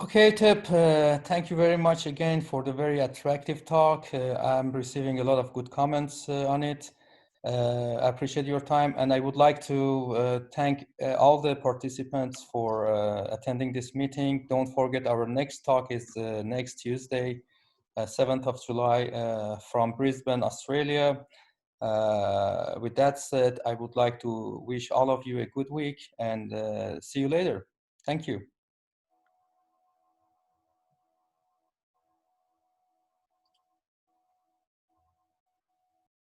Okay, Tip, thank you very much again for the very attractive talk. I'm receiving a lot of good comments on it. I appreciate your time, and I would like to thank all the participants for attending this meeting. Don't forget our next talk is next Tuesday, 7th of July from Brisbane, Australia. With that said, I would like to wish all of you a good week and see you later. Thank you.